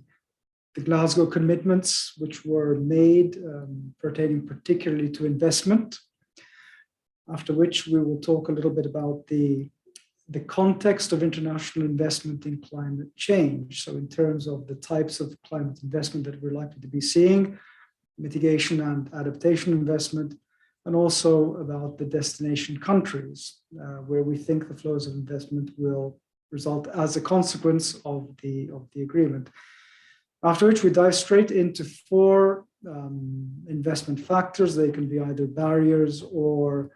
Glasgow commitments which were made pertaining particularly to investment, after which we will talk a little bit about the context of international investment in climate change. So in terms of the types of climate investment that we're likely to be seeing, mitigation and adaptation investment, and also about the destination countries where we think the flows of investment will result as a consequence of the agreement. After which we dive straight into four investment factors. They can be either barriers or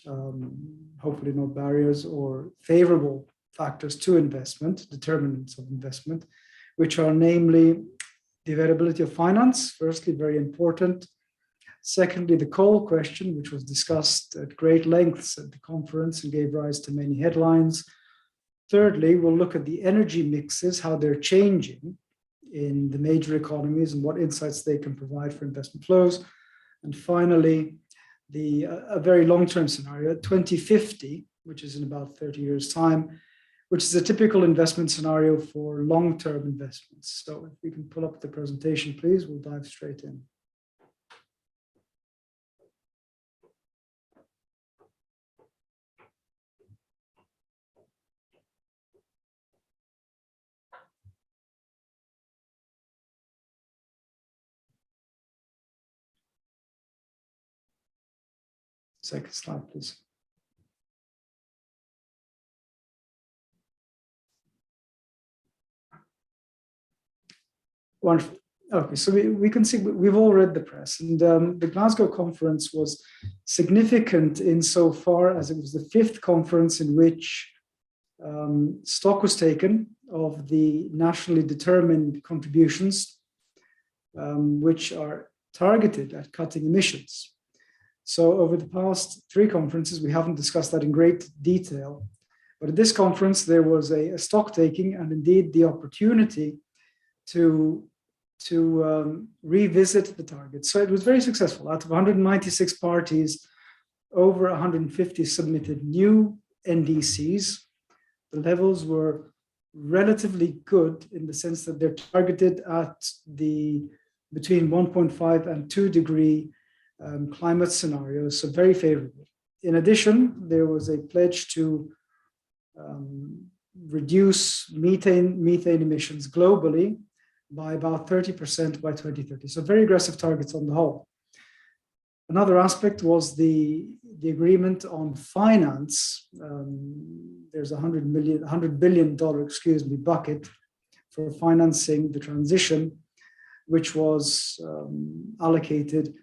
hopefully no barriers or favorable factors to investment, determinants of investment, which are namely the availability of finance, firstly, very important. Secondly, the coal question, which was discussed at great lengths at the conference and gave rise to many headlines. Thirdly, we'll look at the energy mixes, how they're changing in the major economies and what insights they can provide for investment flows. And finally, a very long-term scenario, 2050, which is in about 30 years' time, which is a typical investment scenario for long-term investments. So if we can pull up the presentation, please, we'll dive straight in. Second slide, please. Wonderful. Okay, so we can see we've all read the press, and the Glasgow conference was significant insofar as it was the 5th conference in which stock was taken of the nationally determined contributions, which are targeted at cutting emissions. So over the past 3 conferences, we haven't discussed that in great detail, but at this conference, there was a stock taking and indeed the opportunity to revisit the targets. So it was very successful. Out of 196 parties, over 150 submitted new NDCs. The levels were relatively good in the sense that they're targeted at the between 1.5 and 2 degree climate scenarios, so very favorable. In addition, there was a pledge to reduce methane emissions globally by about 30% by 2030. So very aggressive targets on the whole. Another aspect was the agreement on finance. There's $100 billion bucket for financing the transition, which was allocated,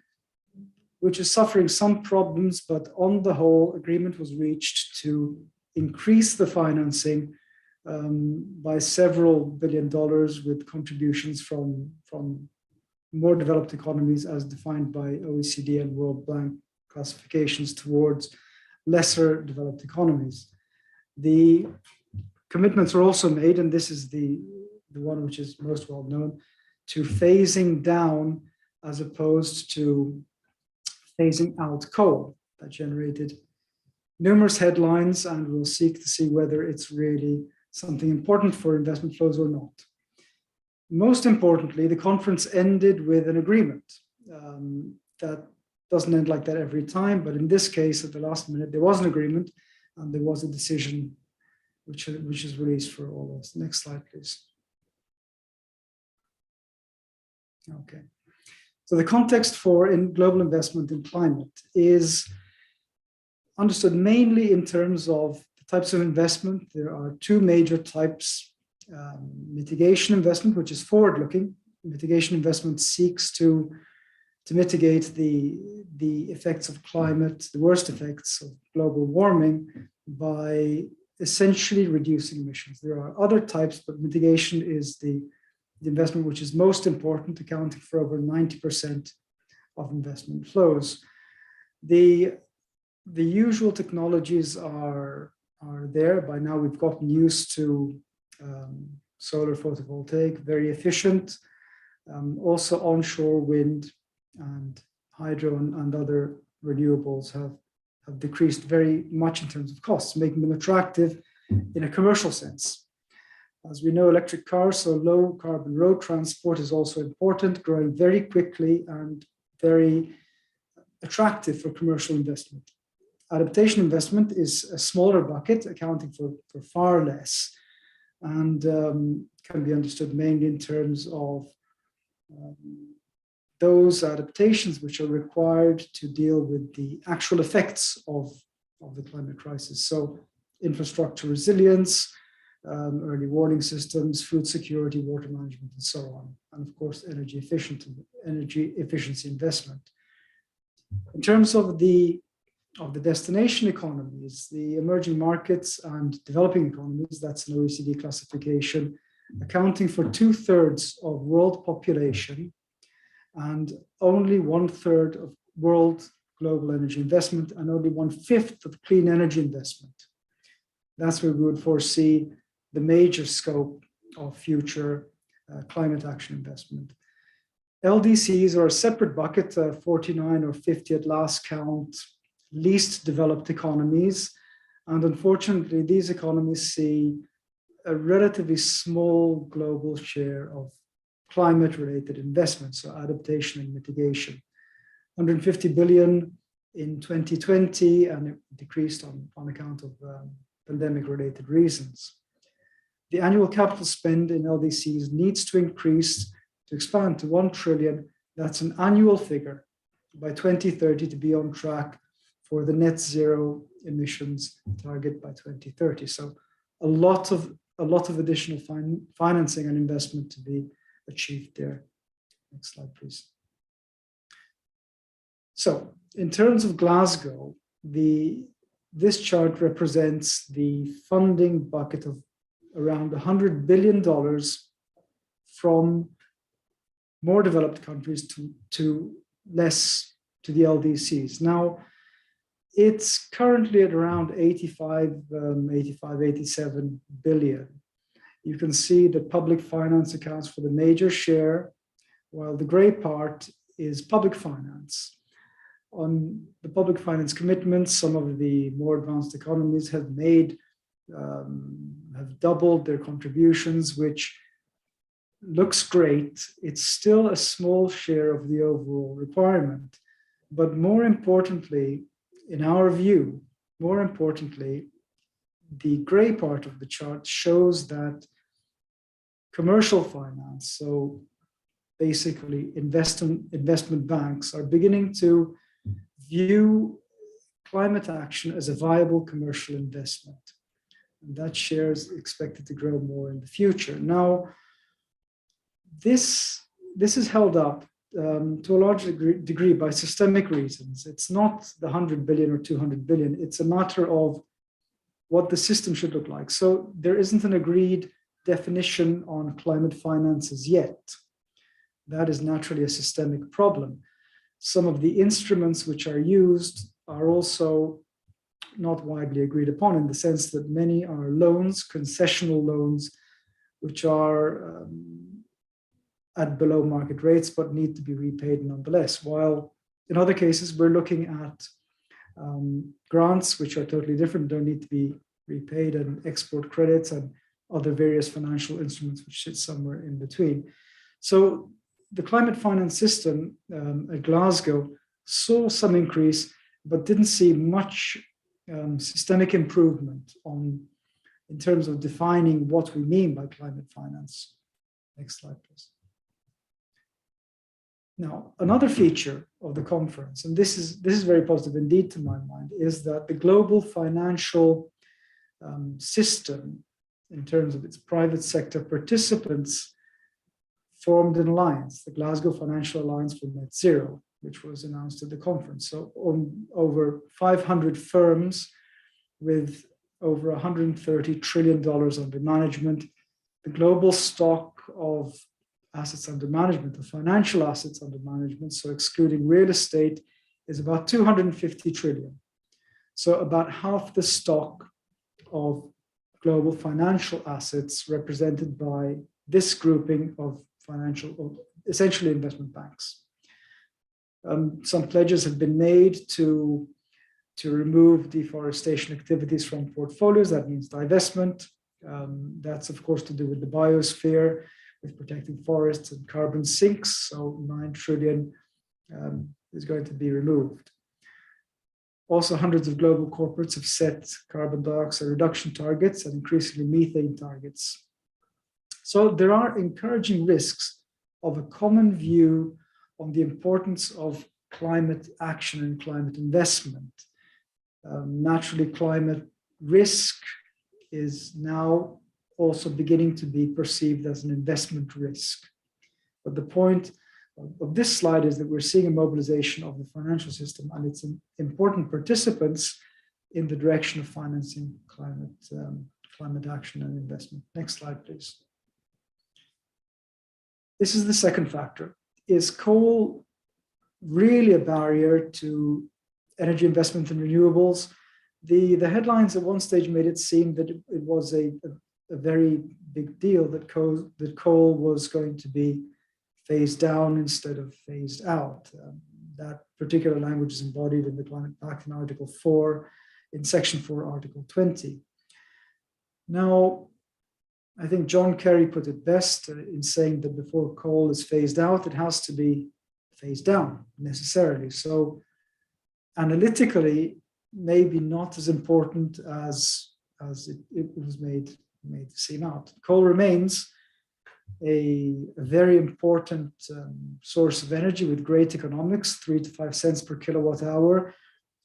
which is suffering some problems, but on the whole, agreement was reached to increase the financing by several $1 billion with contributions from more developed economies as defined by OECD and World Bank classifications towards lesser developed economies. The commitments were also made, and this is the one which is most well known, to phasing down as opposed to phasing out coal. That generated numerous headlines, and we'll seek to see whether it's really something important for investment flows or not. Most importantly, the conference ended with an agreement. That doesn't end like that every time, but in this case, at the last minute, there was an agreement and there was a decision which is released for all of us. Next slide, please. Okay. So the context for global investment in climate is understood mainly in terms of the types of investment. There are 2 major types. Mitigation investment, which is forward-looking. Mitigation investment seeks to mitigate the effects of climate, the worst effects of global warming, by essentially reducing emissions. There are other types, but mitigation is the investment which is most important, accounting for over 90% of investment flows. The usual technologies are there. By now, we've gotten used to solar photovoltaic, very efficient. Also onshore wind and hydro and other renewables have decreased very much in terms of costs, making them attractive in a commercial sense. As we know, electric cars, so low carbon road transport is also important, growing very quickly and very attractive for commercial investment. Adaptation investment is a smaller bucket, accounting for far less, and can be understood mainly in terms of those adaptations which are required to deal with the actual effects of the climate crisis. So infrastructure resilience, early warning systems, food security, water management, and so on. And of course, energy efficiency investment. In terms of the of the destination economies, the emerging markets and developing economies, that's an OECD classification, accounting for 2/3 of world population and only 1/3 of world global energy investment and only 1/5 of clean energy investment. That's where we would foresee the major scope of future climate action investment. LDCs are a separate bucket, 49 or 50 at last count, least developed economies. And unfortunately, these economies see a relatively small global share of climate-related investments, so adaptation and mitigation. 150 billion in 2020, and it decreased on account of pandemic-related reasons. The annual capital spend in LDCs needs to increase to expand to 1 trillion. That's an annual figure by 2030 to be on track for the net zero emissions target by 2030. So a lot of additional financing and investment to be achieved there. Next slide, please. So in terms of Glasgow, this chart represents the funding bucket of around $100 billion from more developed countries to the LDCs. Now, it's currently at around 87 billion. You can see that public finance accounts for the major share, while the gray part is public finance. On the public finance commitments, some of the more advanced economies have doubled their contributions, which looks great. It's still a small share of the overall requirement. But more importantly, in our view, the gray part of the chart shows that commercial finance, so basically investment banks, are beginning to view climate action as a viable commercial investment. And that share is expected to grow more in the future. Now, this is held up to a large degree by systemic reasons. It's not the 100 billion or 200 billion. It's a matter of what the system should look like. So there isn't an agreed definition on climate finances yet. That is naturally a systemic problem. Some of the instruments which are used are also not widely agreed upon, in the sense that many are loans, concessional loans, which are at below market rates, but need to be repaid nonetheless. While in other cases, we're looking at grants, which are totally different, don't need to be repaid, and export credits and other various financial instruments, which sit somewhere in between. So the climate finance system at Glasgow saw some increase, but didn't see much systemic improvement in terms of defining what we mean by climate finance. Next slide, please. Now, another feature of the conference, and this is very positive indeed to my mind, is that the global financial system, in terms of its private sector participants, formed an alliance, the Glasgow Financial Alliance for Net Zero, which was announced at the conference. So over 500 firms with over $130 trillion under management. The global stock of assets under management, the financial assets under management, so excluding real estate, is about 250 trillion. So about half the stock of global financial assets represented by this grouping of essentially investment banks. Some pledges have been made to remove deforestation activities from portfolios. That means divestment. That's of course to do with the biosphere, with protecting forests and carbon sinks. So 9 trillion is going to be removed. Also, hundreds of global corporates have set carbon dioxide reduction targets and increasingly methane targets. So there are encouraging risks of a common view on the importance of climate action and climate investment. Naturally, climate risk is now also beginning to be perceived as an investment risk. But the point of this slide is that we're seeing a mobilization of the financial system and its important participants in the direction of financing climate action and investment. Next slide, please. This is the second factor. Is coal really a barrier to energy investment in renewables? The headlines at one stage made it seem that it was a very big deal that coal was going to be phased down instead of phased out. That particular language is embodied in the Climate Pact in Article 4, in Section 4, Article 20. Now, I think John Kerry put it best in saying that before coal is phased out, it has to be phased down necessarily. So analytically, maybe not as important as it was made to seem out. Coal remains a very important source of energy with great economics, 3 to 5 cents per kilowatt hour,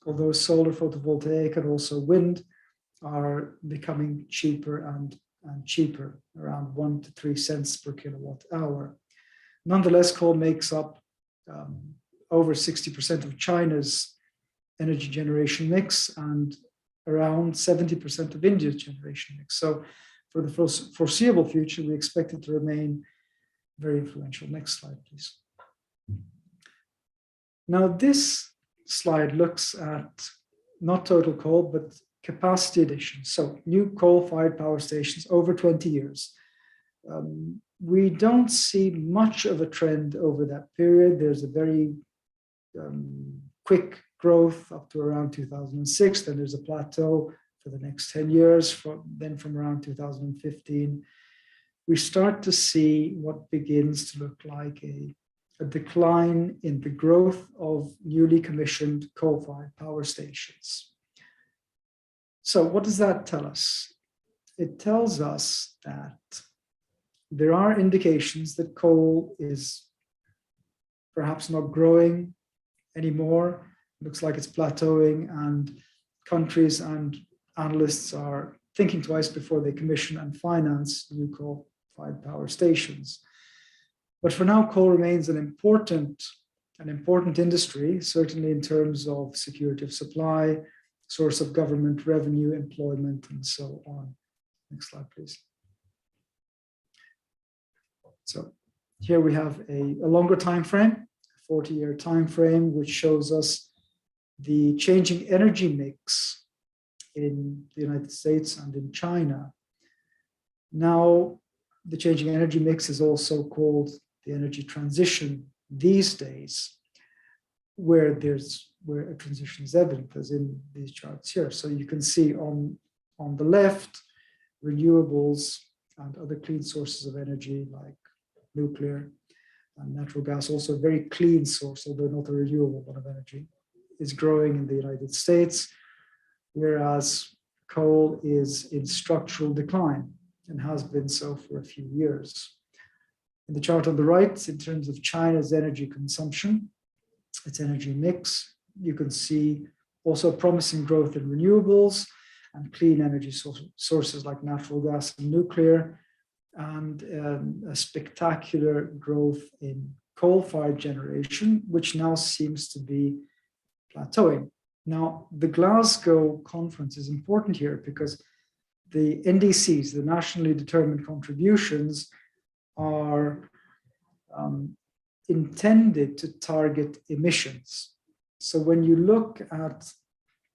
although solar photovoltaic and also wind are becoming cheaper and cheaper, around 1 to 3 cents per kilowatt hour. Nonetheless, coal makes up over 60% of China's energy generation mix and around 70% of India's generation mix. So for the foreseeable future, we expect it to remain very influential. Next slide, please. Now, this slide looks at not total coal, but capacity addition. So new coal-fired power stations over 20 years. We don't see much of a trend over that period. There's a very quick growth up to around 2006. Then there's a plateau for the next 10 years. Then from around 2015, we start to see what begins to look like a decline in the growth of newly commissioned coal-fired power stations. So what does that tell us? It tells us that there are indications that coal is perhaps not growing anymore. It looks like it's plateauing, and countries and analysts are thinking twice before they commission and finance new coal-fired power stations. But for now, coal remains an important industry, certainly in terms of security of supply, source of government revenue, employment, and so on. Next slide, please. So here we have a longer time frame, a 40-year time frame, which shows us the changing energy mix in the United States and in China. Now, the changing energy mix is also called the energy transition these days, where a transition is evident, as in these charts here. So you can see on the left, renewables and other clean sources of energy like nuclear and natural gas, also a very clean source, although not a renewable one of energy, is growing in the United States, whereas coal is in structural decline and has been so for a few years. In the chart on the right, in terms of China's energy consumption, its energy mix, you can see also promising growth in renewables and clean energy sources like natural gas and nuclear, and a spectacular growth in coal-fired generation, which now seems to be plateauing. Now, the Glasgow conference is important here because the NDCs, the nationally determined contributions, are intended to target emissions. So when you look at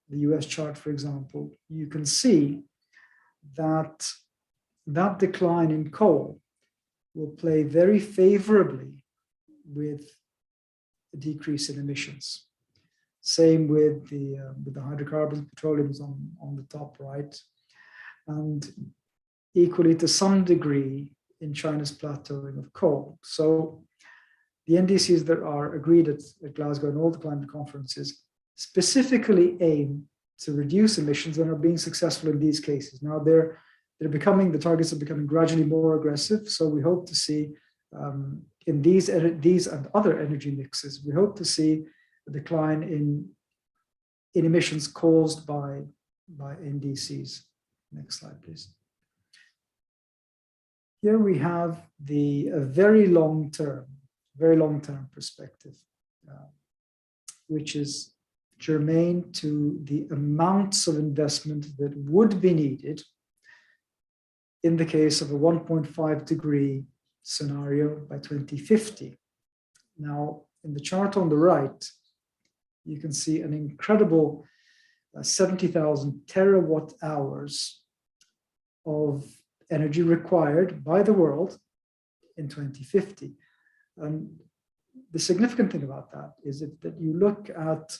the US chart, for example, you can see that that decline in coal will play very favorably with a decrease in emissions. Same with the hydrocarbons, petroleum is on the top right, and equally to some degree in China's plateauing of coal. So the NDCs that are agreed at Glasgow and all the climate conferences specifically aim to reduce emissions and are being successful in these cases. Now the targets are becoming gradually more aggressive. So we hope to see in these and other energy mixes, we hope to see a decline in emissions caused by NDCs. Next slide, please. Here we have a very long-term very long-term perspective, which is germane to the amounts of investment that would be needed in the case of a 1.5 degree scenario by 2050. Now, in the chart on the right, you can see an incredible 70,000 terawatt hours of energy required by the world in 2050. And the significant thing about that is that you look at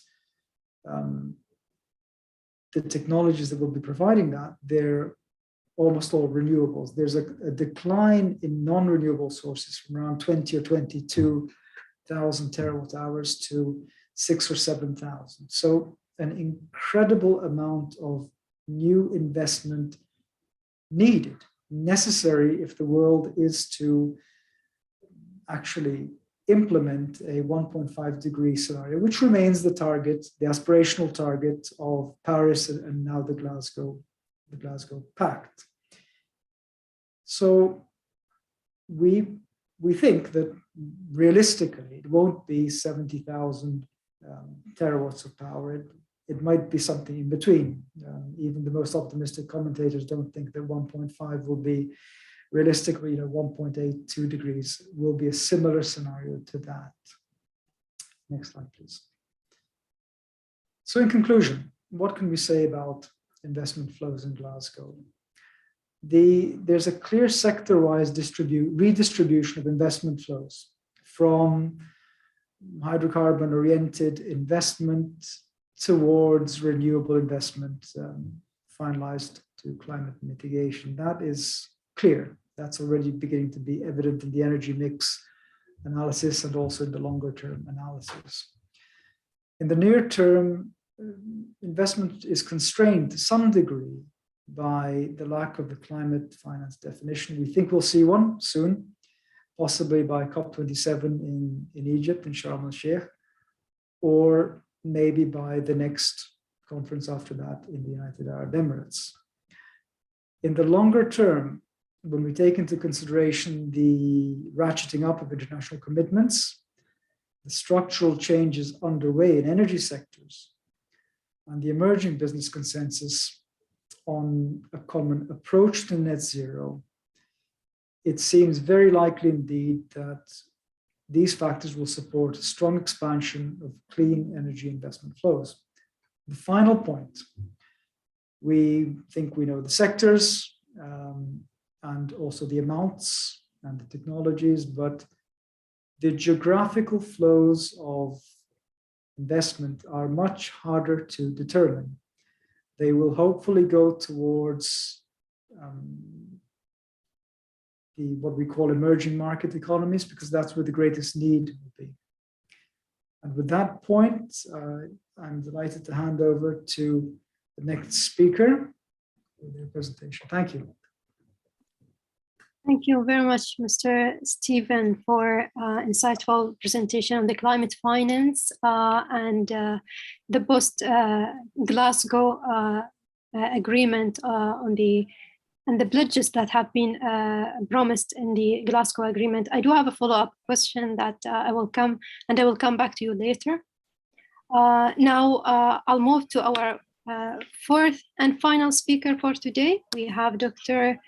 the technologies that will be providing that, they're almost all renewables. There's a decline in non-renewable sources from around 20 or 22,000 terawatt hours to 6 or 7,000. So an incredible amount of new investment needed, necessary if the world is to actually implement a 1.5 degree scenario, which remains the target, the aspirational target of Paris and now the Glasgow Pact. So we think that realistically it won't be 70,000 terawatts of power. It might be something in between. Even the most optimistic commentators don't think that 1.5 will be realistically, 1.82 degrees will be a similar scenario to that. Next slide, please. So in conclusion, what can we say about investment flows in Glasgow? There's a clear sector-wise redistribution of investment flows from hydrocarbon-oriented investment towards renewable investment, finalized to climate mitigation. That is clear. That's already beginning to be evident in the energy mix analysis and also in the longer term analysis. In the near term, investment is constrained to some degree by the lack of the climate finance definition. We think we'll see one soon, possibly by COP27 in Egypt, in Sharm el-Sheikh, or maybe by the next conference after that in the United Arab Emirates. In the longer term, when we take into consideration the ratcheting up of international commitments, the structural changes underway in energy sectors, and the emerging business consensus on a common approach to net zero, it seems very likely indeed that these factors will support a strong expansion of clean energy investment flows. The final point, we think we know the sectors and also the amounts and the technologies, but the geographical flows of investment are much harder to determine. They will hopefully go towards what we call emerging market economies, because that's where the greatest need will be. And with that point, I'm delighted to hand over to the next speaker for their presentation. Thank you. Thank you very much, Mr. Stephen, for insightful presentation on the climate finance and the post-Glasgow agreement and the pledges that have been promised in the Glasgow agreement. I do have a follow-up question that I will come back to you later. Now I'll move to our fourth and final speaker for today. We have Dr.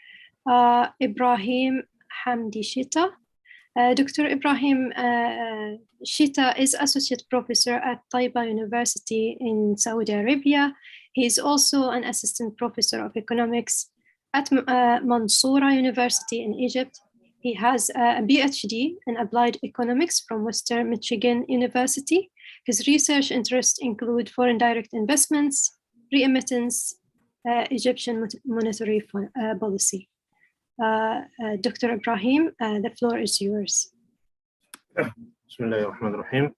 Ibrahim Hamdi Shita. Dr. Ibrahim Shita is Associate Professor at Taiba University in Saudi Arabia. He is also an Assistant Professor of Economics at Mansoura University in Egypt. He has a PhD in Applied Economics from Western Michigan University. His research interests include foreign direct investments, re-emittance, Egyptian monetary policy. Dr. Ibrahim, the floor is yours. Bismillahirrahmanirrahim.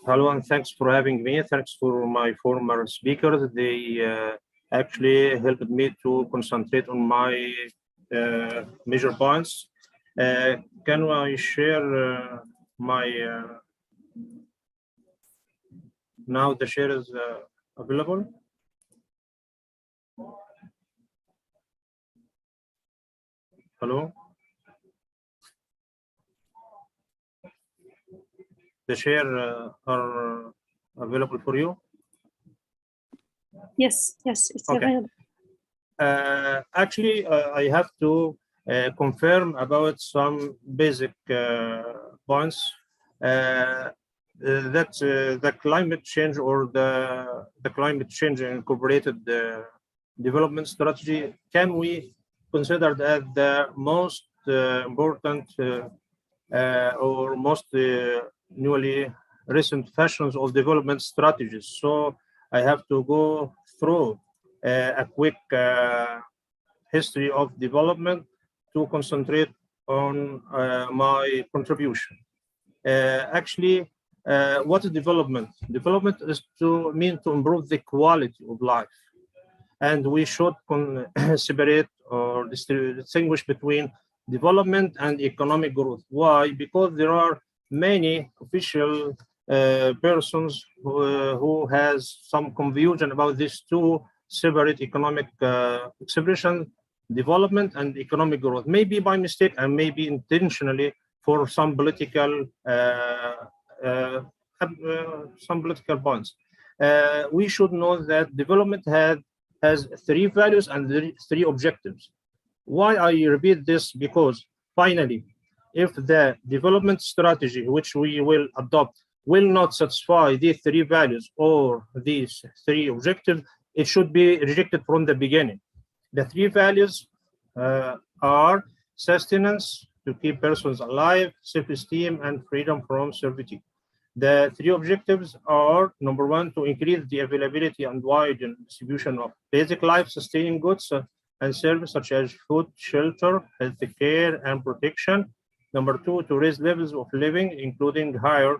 Hello, and thanks for having me. Thanks for my former speakers. They actually helped me to concentrate on my major points. Can I share my... now the share is available? Hello? the share are available for you? Yes, it's Okay. available. Actually, I have to confirm about some basic points that the climate change or the climate change incorporated development strategy can we consider that the most important or most newly recent fashions of development strategies. So I have to go through a quick history of development to concentrate on my contribution. Actually, what is development? Development is to improve the quality of life. And we should separate or distinguish between development and economic growth. Why? Because there are many official persons who has some confusion about these two separate economic expressions, development and economic growth, maybe by mistake and maybe intentionally for some political points. We should know that development has three values and three objectives. Why I repeat this? Because finally, if the development strategy which we will adopt will not satisfy these three values or these three objectives, it should be rejected from the beginning. The three values are sustenance, to keep persons alive, self-esteem, and freedom from servitude. The three objectives are, number one, to increase the availability and widen distribution of basic life-sustaining goods and services such as food, shelter, health care, and protection. Number two, to raise levels of living, including higher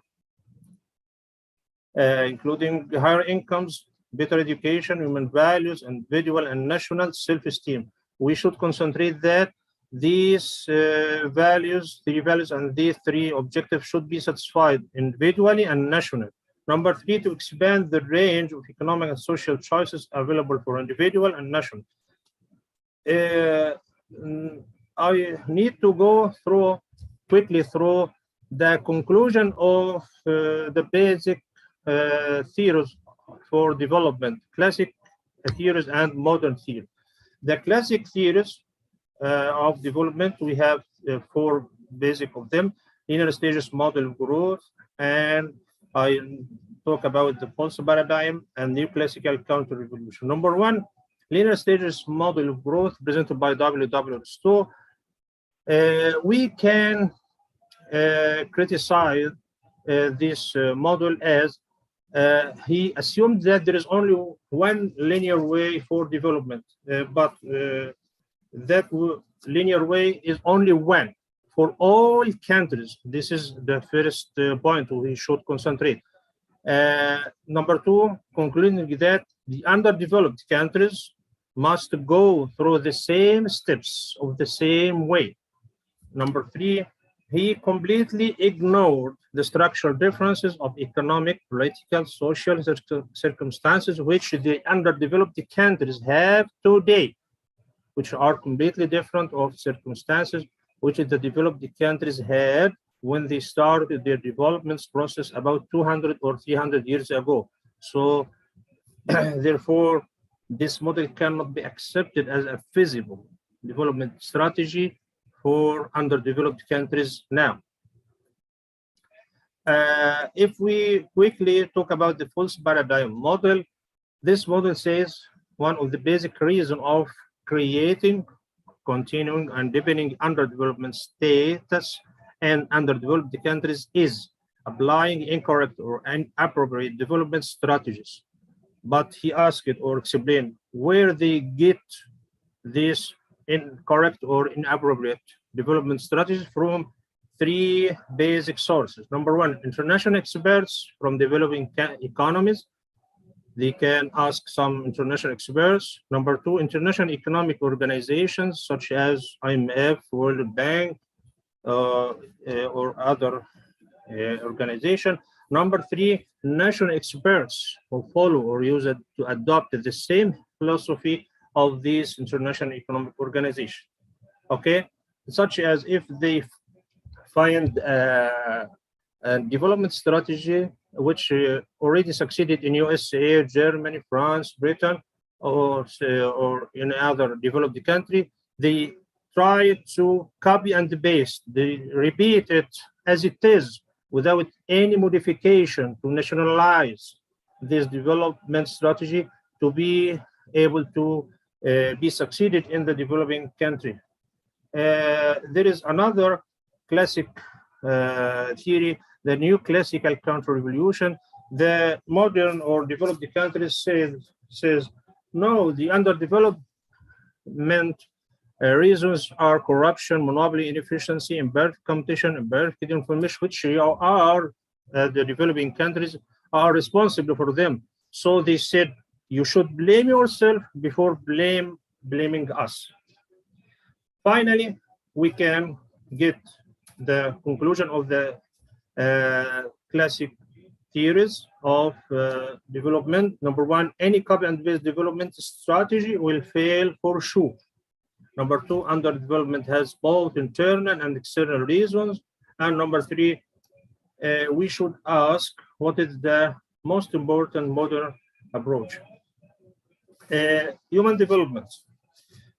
incomes, better education, human values, individual and national self-esteem. We should concentrate that these three values and these three objectives should be satisfied individually and nationally. Number three, to expand the range of economic and social choices available for individual and national. I need to go quickly through the conclusion of the basic theories for development, classic theories and modern theories. The classic theories of development, we have four basic of them: linear stages model of growth, and I talk about the false paradigm and neoclassical counter-revolution. Number one, linear stages model of growth presented by W. Stowe. We can criticize this model as he assumed that there is only one linear way for development, but that linear way is only one for all countries. This is the first point we should concentrate. Number two, concluding that the underdeveloped countries must go through the same steps of the same way. Number three, he completely ignored the structural differences of economic, political, social circumstances which the underdeveloped countries have today, which are completely different of circumstances which the developed countries had when they started their development process about 200 or 300 years ago. So therefore, this model cannot be accepted as a feasible development strategy for underdeveloped countries now. If we quickly talk about the false paradigm model, this model says one of the basic reasons of creating, continuing, and deepening underdevelopment status in underdeveloped countries is applying incorrect or inappropriate development strategies. But he asked or explained where they get this incorrect or inappropriate development strategies from three basic sources. Number one, international experts from developing economies. They can ask some international experts. Number two, international economic organizations such as IMF, World Bank, or other organization. Number three, national experts who follow or use it to adopt the same philosophy of these international economic organizations. Okay, such as if they find development strategy, which already succeeded in USA, Germany, France, Britain, or in other developed country. They try to copy and paste. They repeat it as it is without any modification to nationalize this development strategy to be able to be succeeded in the developing country. There is another classic theory, the new classical counter-revolution. The modern or developed countries says no, the underdevelopment reasons are corruption, monopoly, inefficiency, embarked competition, embarked information, which are the developing countries are responsible for them. So they said, you should blame yourself before blaming us. Finally, we can get the conclusion of the classic theories of development. Number one, any copy and paste development strategy will fail for sure. Number two, underdevelopment has both internal and external reasons. And number three, we should ask what is the most important modern approach. Human development.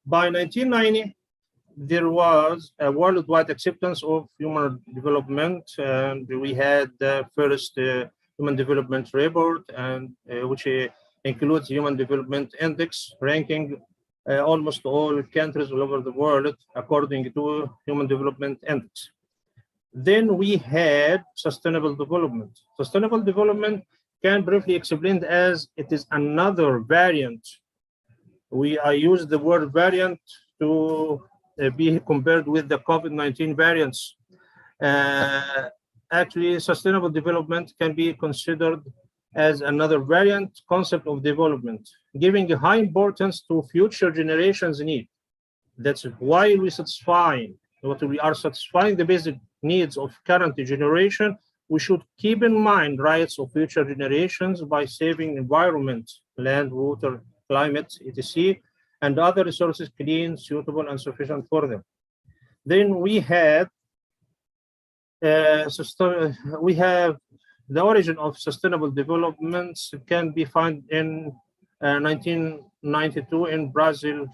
By 1990, there was a worldwide acceptance of human development, and we had the first human development report, and which includes human development index, ranking almost all countries all over the world according to human development index. Then we had sustainable development. Sustainable development can briefly explained as it is another variant. I use the word variant to be compared with the COVID-19 variants. Actually, sustainable development can be considered as another variant concept of development, giving a high importance to future generations' needs. That's why we are satisfying the basic needs of current generation. We should keep in mind rights of future generations by saving environment, land, water, climate, etc., and other resources clean, suitable, and sufficient for them. Then we have the origin of sustainable developments can be found in 1992 in Brazil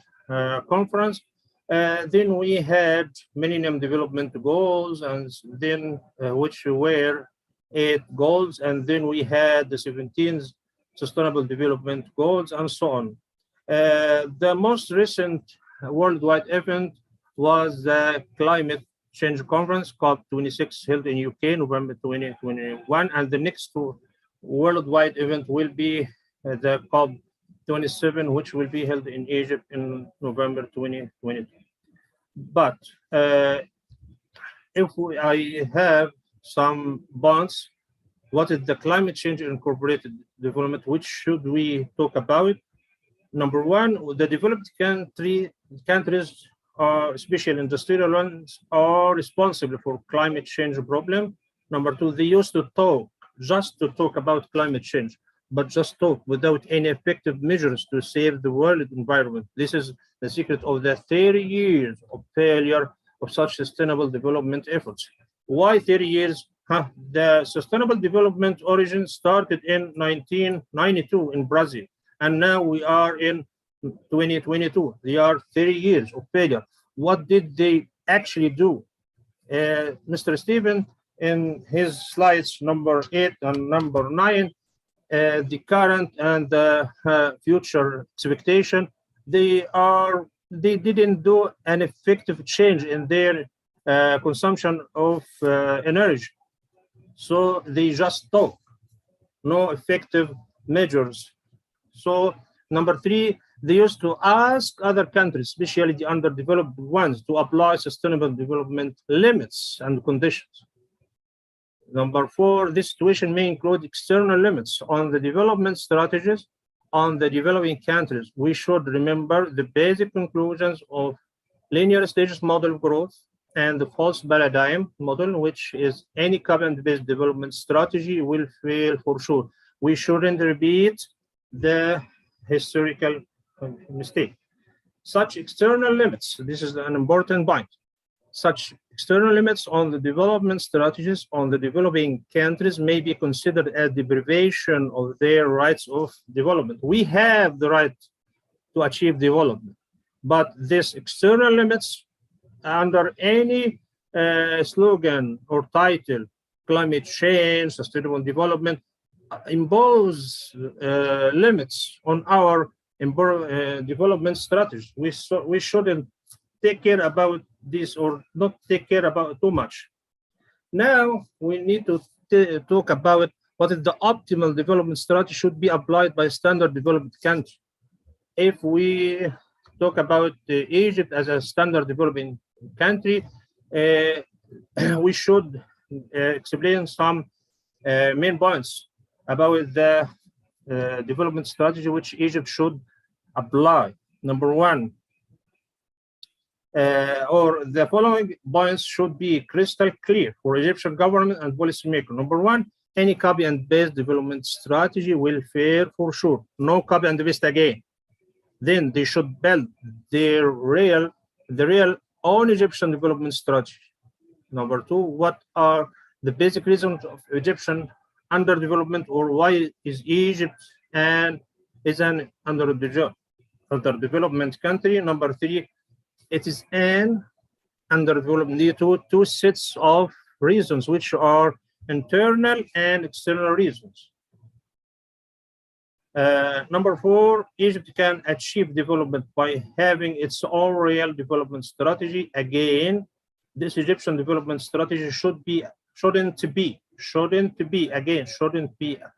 conference. Then we had Millennium Development Goals, and then which were 8 goals, and then we had the 17th Sustainable Development Goals, and so on. The most recent worldwide event was the Climate Change Conference, COP26, held in UK, November 2021, and the next worldwide event will be the COP27, which will be held in Egypt in November 2022. But if I have some bonds, what is the climate change incorporated development? Which should we talk about? Number one, the developed countries, especially industrial ones, are responsible for climate change problem. Number two, they used to talk, just to talk about climate change, but just talk without any effective measures to save the world environment. This is the secret of the 30 years of failure of such sustainable development efforts. Why 30 years? The sustainable development origin started in 1992 in Brazil, and now we are in 2022. They are 30 years of failure. What did they actually do? Mr. Stephen, in his slides number 8 and number 9, the current and the future expectation, they didn't do an effective change in their consumption of energy. So they just talk, no effective measures. So number 3, they used to ask other countries, especially the underdeveloped ones, to apply sustainable development limits and conditions. Number 4, this situation may include external limits on the development strategies on the developing countries. We should remember the basic conclusions of linear stages model of growth and the false paradigm model, which is any carbon-based development strategy will fail for sure. We shouldn't repeat the historical mistake. Such external limits, this is an important point. Such external limits on the development strategies on the developing countries may be considered as deprivation of their rights of development. We have the right to achieve development, but these external limits under any slogan or title, climate change, sustainable development, impose limits on our development strategy. We shouldn't take care about this or not take care about too much. Now we need to talk about what is the optimal development strategy should be applied by standard developed country. If we talk about Egypt as a standard developing country, we should explain some main points about the development strategy which Egypt should apply. Number one, or the following points should be crystal clear for Egyptian government and policymaker. Number one, any copy and paste development strategy will fail for sure. No copy and paste again. Then they should build the real own Egyptian development strategy. Number two, what are the basic reasons of Egyptian underdevelopment, or why is Egypt and is an underdevelopment country? Number three, it is an underdevelopment due to two sets of reasons, which are internal and external reasons. Number four, Egypt can achieve development by having its own real development strategy. Again, this Egyptian development strategy shouldn't be a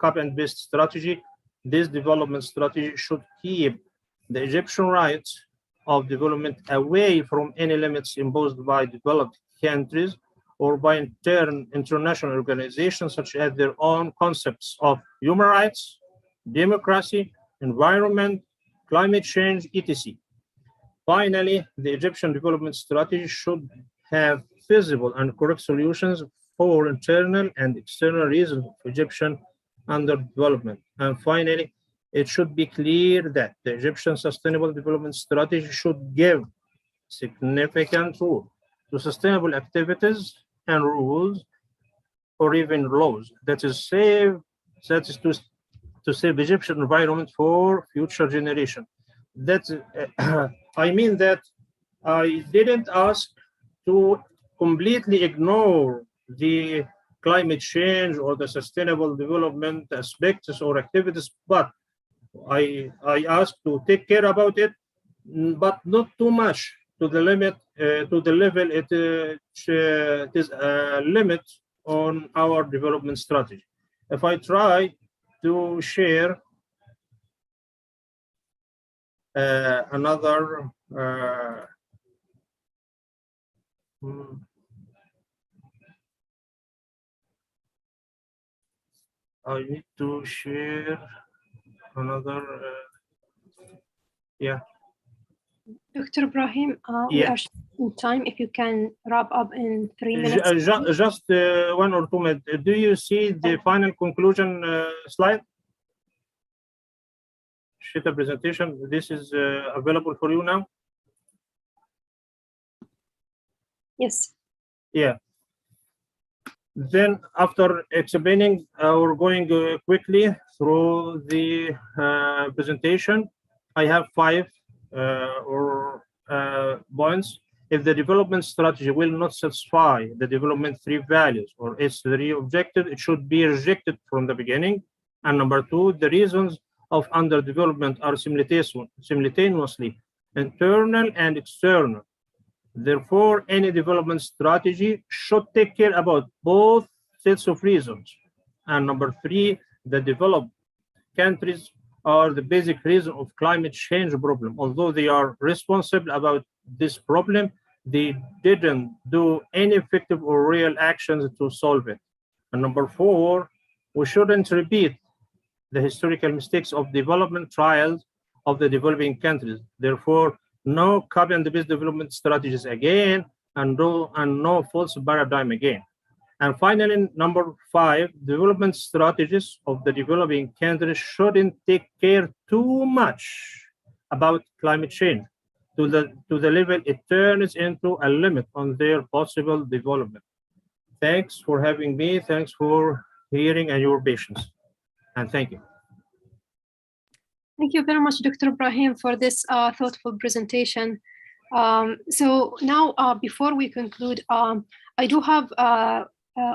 copy and paste strategy. This development strategy should keep the Egyptian rights of development away from any limits imposed by developed countries or by international organizations, such as their own concepts of human rights, democracy, environment, climate change, etc. Finally, the Egyptian development strategy should have feasible and correct solutions for internal and external reasons of Egyptian underdevelopment. And finally, it should be clear that the Egyptian Sustainable Development Strategy should give significant role to sustainable activities and rules, or even laws, that is to save Egyptian environment for future generation. That I mean that I didn't ask to completely ignore the climate change or the sustainable development aspects or activities, but I asked to take care about it, but not too much to the limit, to the level it is a limit on our development strategy. If I try to share another I need to share another Dr. Ibrahim, we are in time. If you can wrap up in 3 minutes. Just 1 or 2 minutes. Do you see the final conclusion slide? Share the presentation. This is available for you now? Yes. Yeah. Then after explaining, we're going quickly through the presentation. I have 5 points. If the development strategy will not satisfy the development 3 values or its 3 objectives, it should be rejected from the beginning. And number 2, the reasons of underdevelopment are simultaneously internal and external. Therefore, any development strategy should take care about both sets of reasons. And number 3, the developed countries are the basic reason of climate change problem. Although they are responsible about this problem, they didn't do any effective or real actions to solve it. And number 4, we shouldn't repeat the historical mistakes of development trials of the developing countries. Therefore, no copy and paste development strategies again, and no false paradigm again. And finally, number 5, development strategies of the developing countries shouldn't take care too much about climate change. to the level it turns into a limit on their possible development. Thanks for having me. Thanks for hearing and your patience. And thank you. Thank you very much, Dr. Ibrahim, for this thoughtful presentation. So now, before we conclude, I do have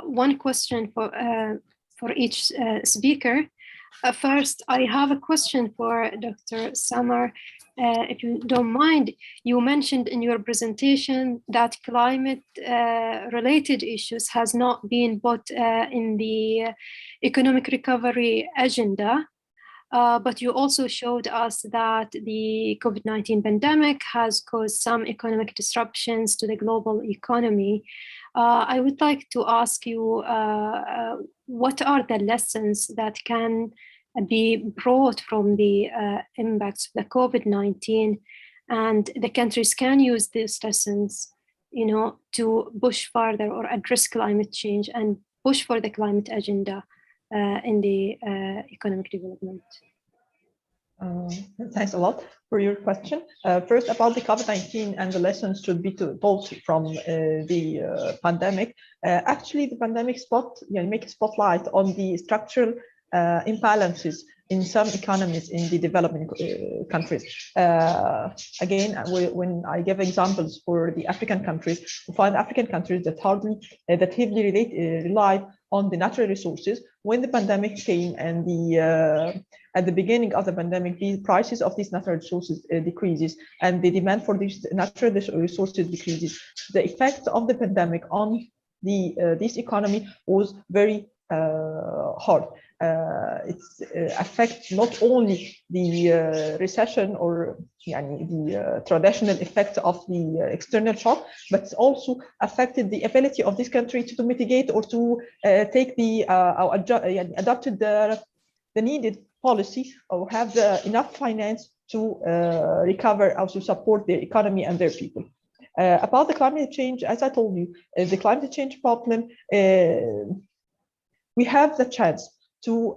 one question for each speaker. First, I have a question for Dr. Samar. If you don't mind, you mentioned in your presentation that climate-related issues has not been put in the economic recovery agenda. But you also showed us that the COVID-19 pandemic has caused some economic disruptions to the global economy. I would like to ask you, what are the lessons that can be brought from the impacts of the COVID-19, and the countries can use these lessons, to push further or address climate change and push for the climate agenda in the economic development? Thanks a lot for your question. First, about the COVID-19 and the lessons should be told from the pandemic. Actually, the pandemic make a spotlight on the structural imbalances in some economies in the developing countries. Again, when I give examples for the African countries, we find African countries that heavily rely on the natural resources. When the pandemic came and at the beginning of the pandemic, the prices of these natural resources decreases and the demand for these natural resources decreases. The effect of the pandemic on this economy was very hard. It affects not only the recession or the traditional effects of the external shock, but it's also affected the ability of this country to mitigate or to take adopted the needed policy or have enough finance to recover or to support their economy and their people. About the climate change, as I told you, the climate change problem, we have the chance to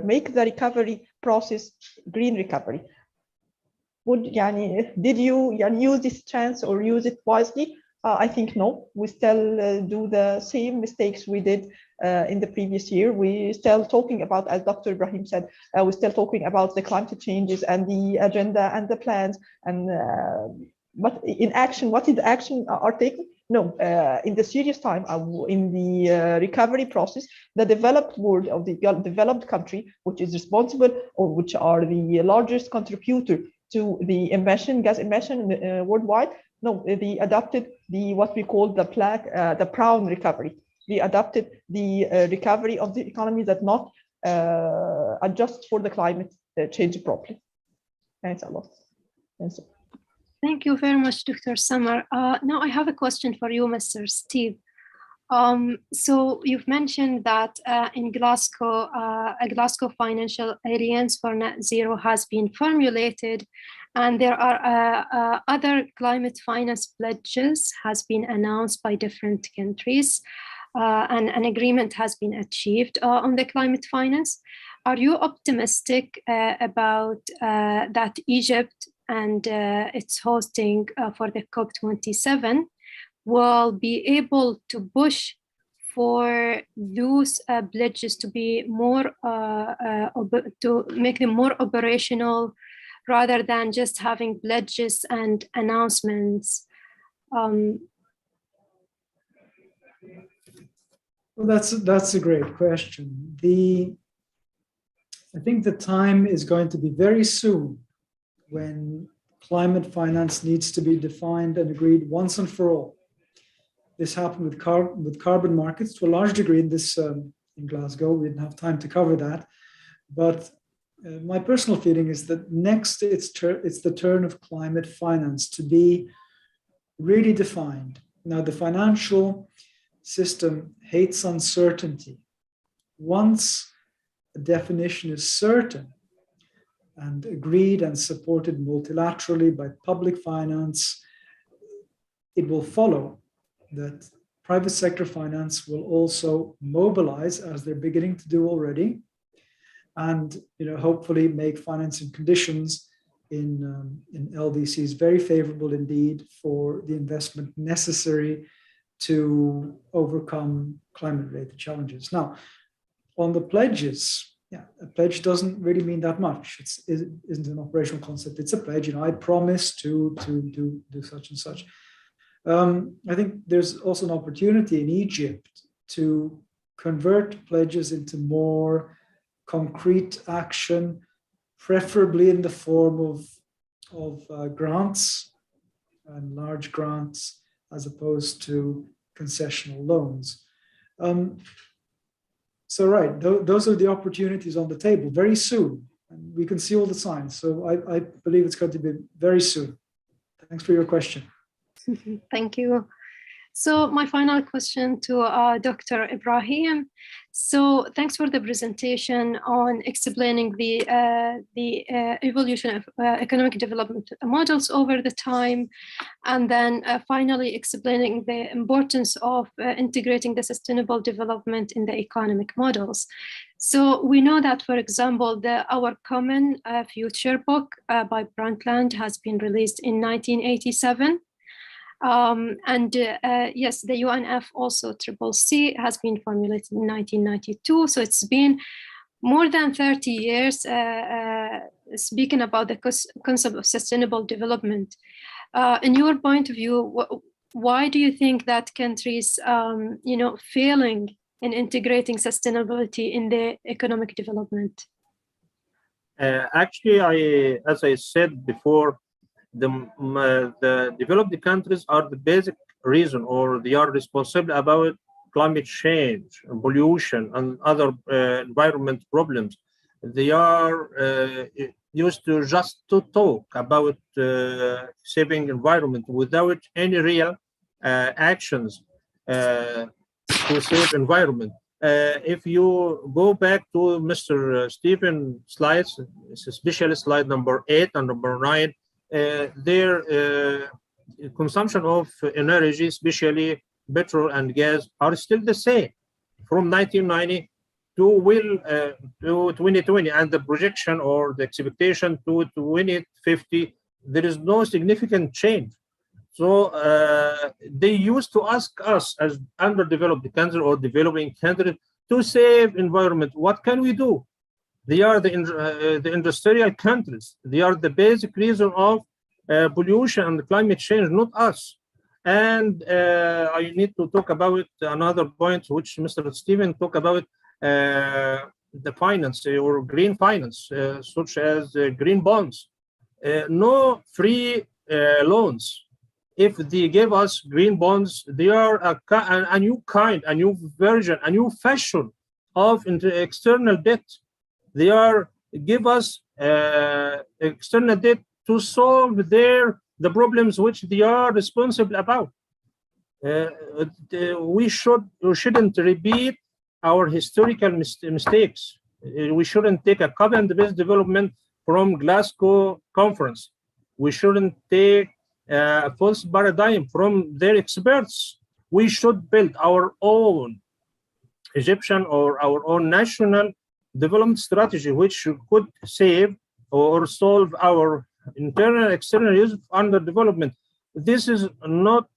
make the recovery process green recovery. Did you use this chance or use it wisely? I think no. We still do the same mistakes we did in the previous year. We still talking about, as Dr. Ibrahim said, we're still talking about the climate changes and the agenda and the plans. And but in action, what is the action are taken? No, in the serious time, in the recovery process, the developed world of the developed country, which is responsible or which are the largest contributor to the gas emission worldwide, no, they adopted what we call the brown recovery. They adopted the recovery of the economy that not adjust for the climate change problem. Thanks a lot. Thanks. Thank you very much, Dr. Samar. Now I have a question for you, Mr. Steve. So you've mentioned that in Glasgow, a Glasgow Financial Alliance for Net Zero has been formulated, and there are other climate finance pledges has been announced by different countries, and an agreement has been achieved on the climate finance. Are you optimistic about that Egypt and its hosting for the COP27 will be able to push for those pledges to be more, to make them more operational rather than just having pledges and announcements? Well, that's a great question. I think the time is going to be very soon when climate finance needs to be defined and agreed once and for all. This happened with carbon markets to a large degree in Glasgow. We didn't have time to cover that. But my personal feeling is that next it's the turn of climate finance to be really defined. Now, the financial system hates uncertainty. Once a definition is certain and agreed and supported multilaterally by public finance, it will follow that private sector finance will also mobilize, as they're beginning to do already, and hopefully make financing conditions in LDC is very favorable indeed for the investment necessary to overcome climate-related challenges. Now, on the pledges, a pledge doesn't really mean that much. It isn't an operational concept. It's a pledge. I promise to do such and such. I think there's also an opportunity in Egypt to convert pledges into more concrete action, preferably in the form of grants and large grants, as opposed to concessional loans. So right, those are the opportunities on the table very soon. And we can see all the signs. So I believe it's going to be very soon. Thanks for your question. Thank you. So my final question to Dr. Ibrahim. So thanks for the presentation on explaining the evolution of economic development models over the time, and then finally explaining the importance of integrating the sustainable development in the economic models. So we know that, for example, our Common Future book by Brundtland has been released in 1987. Yes, the UNF also CCC has been formulated in 1992. So it's been more than 30 years speaking about the concept of sustainable development. In your point of view, why do you think that countries, failing in integrating sustainability in the economic development? Actually, as I said before, the developed countries are the basic reason, or they are responsible about climate change, pollution, and other environment problems. They are used to just to talk about saving environment without any real actions to save environment. If you go back to Mr. Stephen's slides, especially slide number 8 and number 9, their consumption of energy, especially petrol and gas, are still the same from 1990 to 2020, and the projection or the expectation to 2050, there is no significant change. So they used to ask us as underdeveloped countries or developing countries to save environment. What can we do? They are the industrial countries. They are the basic reason of pollution and climate change, not us. And I need to talk about another point, which Mr. Stephen talked about, the finance or green finance, such as green bonds. No free loans. If they give us green bonds, they are a new kind, a new version, a new fashion of external debt. They are give us external debt to solve the problems which they are responsible about. We shouldn't repeat our historical mistakes. We shouldn't take a covenant-based development from Glasgow conference. We shouldn't take a false paradigm from their experts. We should build our own Egyptian or our own national development strategy, which could save or solve our internal external use of underdevelopment. This is not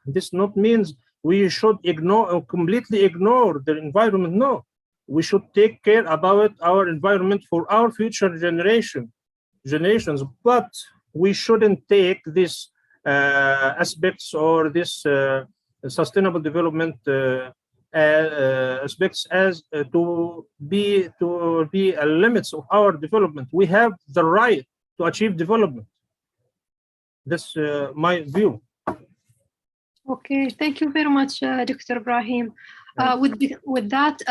this not means we should ignore or completely ignore the environment. No, we should take care about our environment for our future generations, but we shouldn't take these aspects or this sustainable development aspects as to be limits of our development. We have the right to achieve development. That's my view. Okay, thank you very much, Dr. Ibrahim. With that,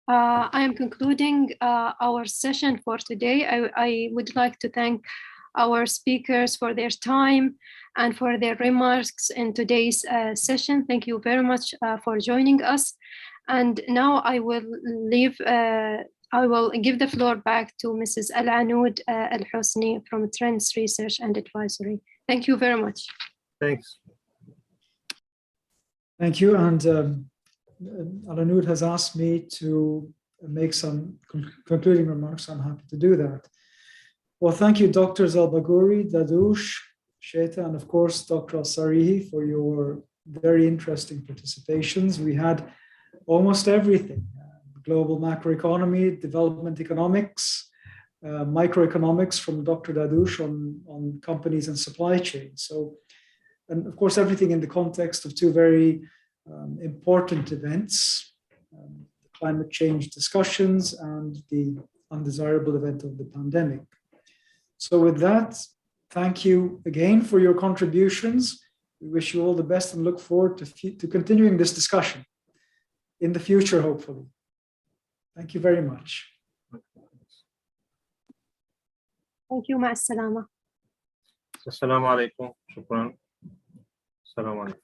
I am concluding our session for today. I would like to thank our speakers for their time and for their remarks in today's session. Thank you very much for joining us. And now I will give the floor back to Mrs. Al-Anud Al-Husni from Trends Research and Advisory. Thank you very much. Thanks. Thank you. And Al-Anud has asked me to make some concluding remarks. I'm happy to do that. Well, thank you, Drs. Al-Bagouri, De Douche, Sheta, and of course, Dr. Al-Sarihi for your very interesting participations. We had almost everything: global macroeconomy, development economics, microeconomics from Dr. De Douche on companies and supply chains. So, and of course, everything in the context of two very important events, the climate change discussions and the undesirable event of the pandemic. So with that, thank you again for your contributions. We wish you all the best and look forward to continuing this discussion in the future, hopefully. Thank you very much. Thank you. مع السلامة. السلام عليكم. شكرا. السلام عليكم.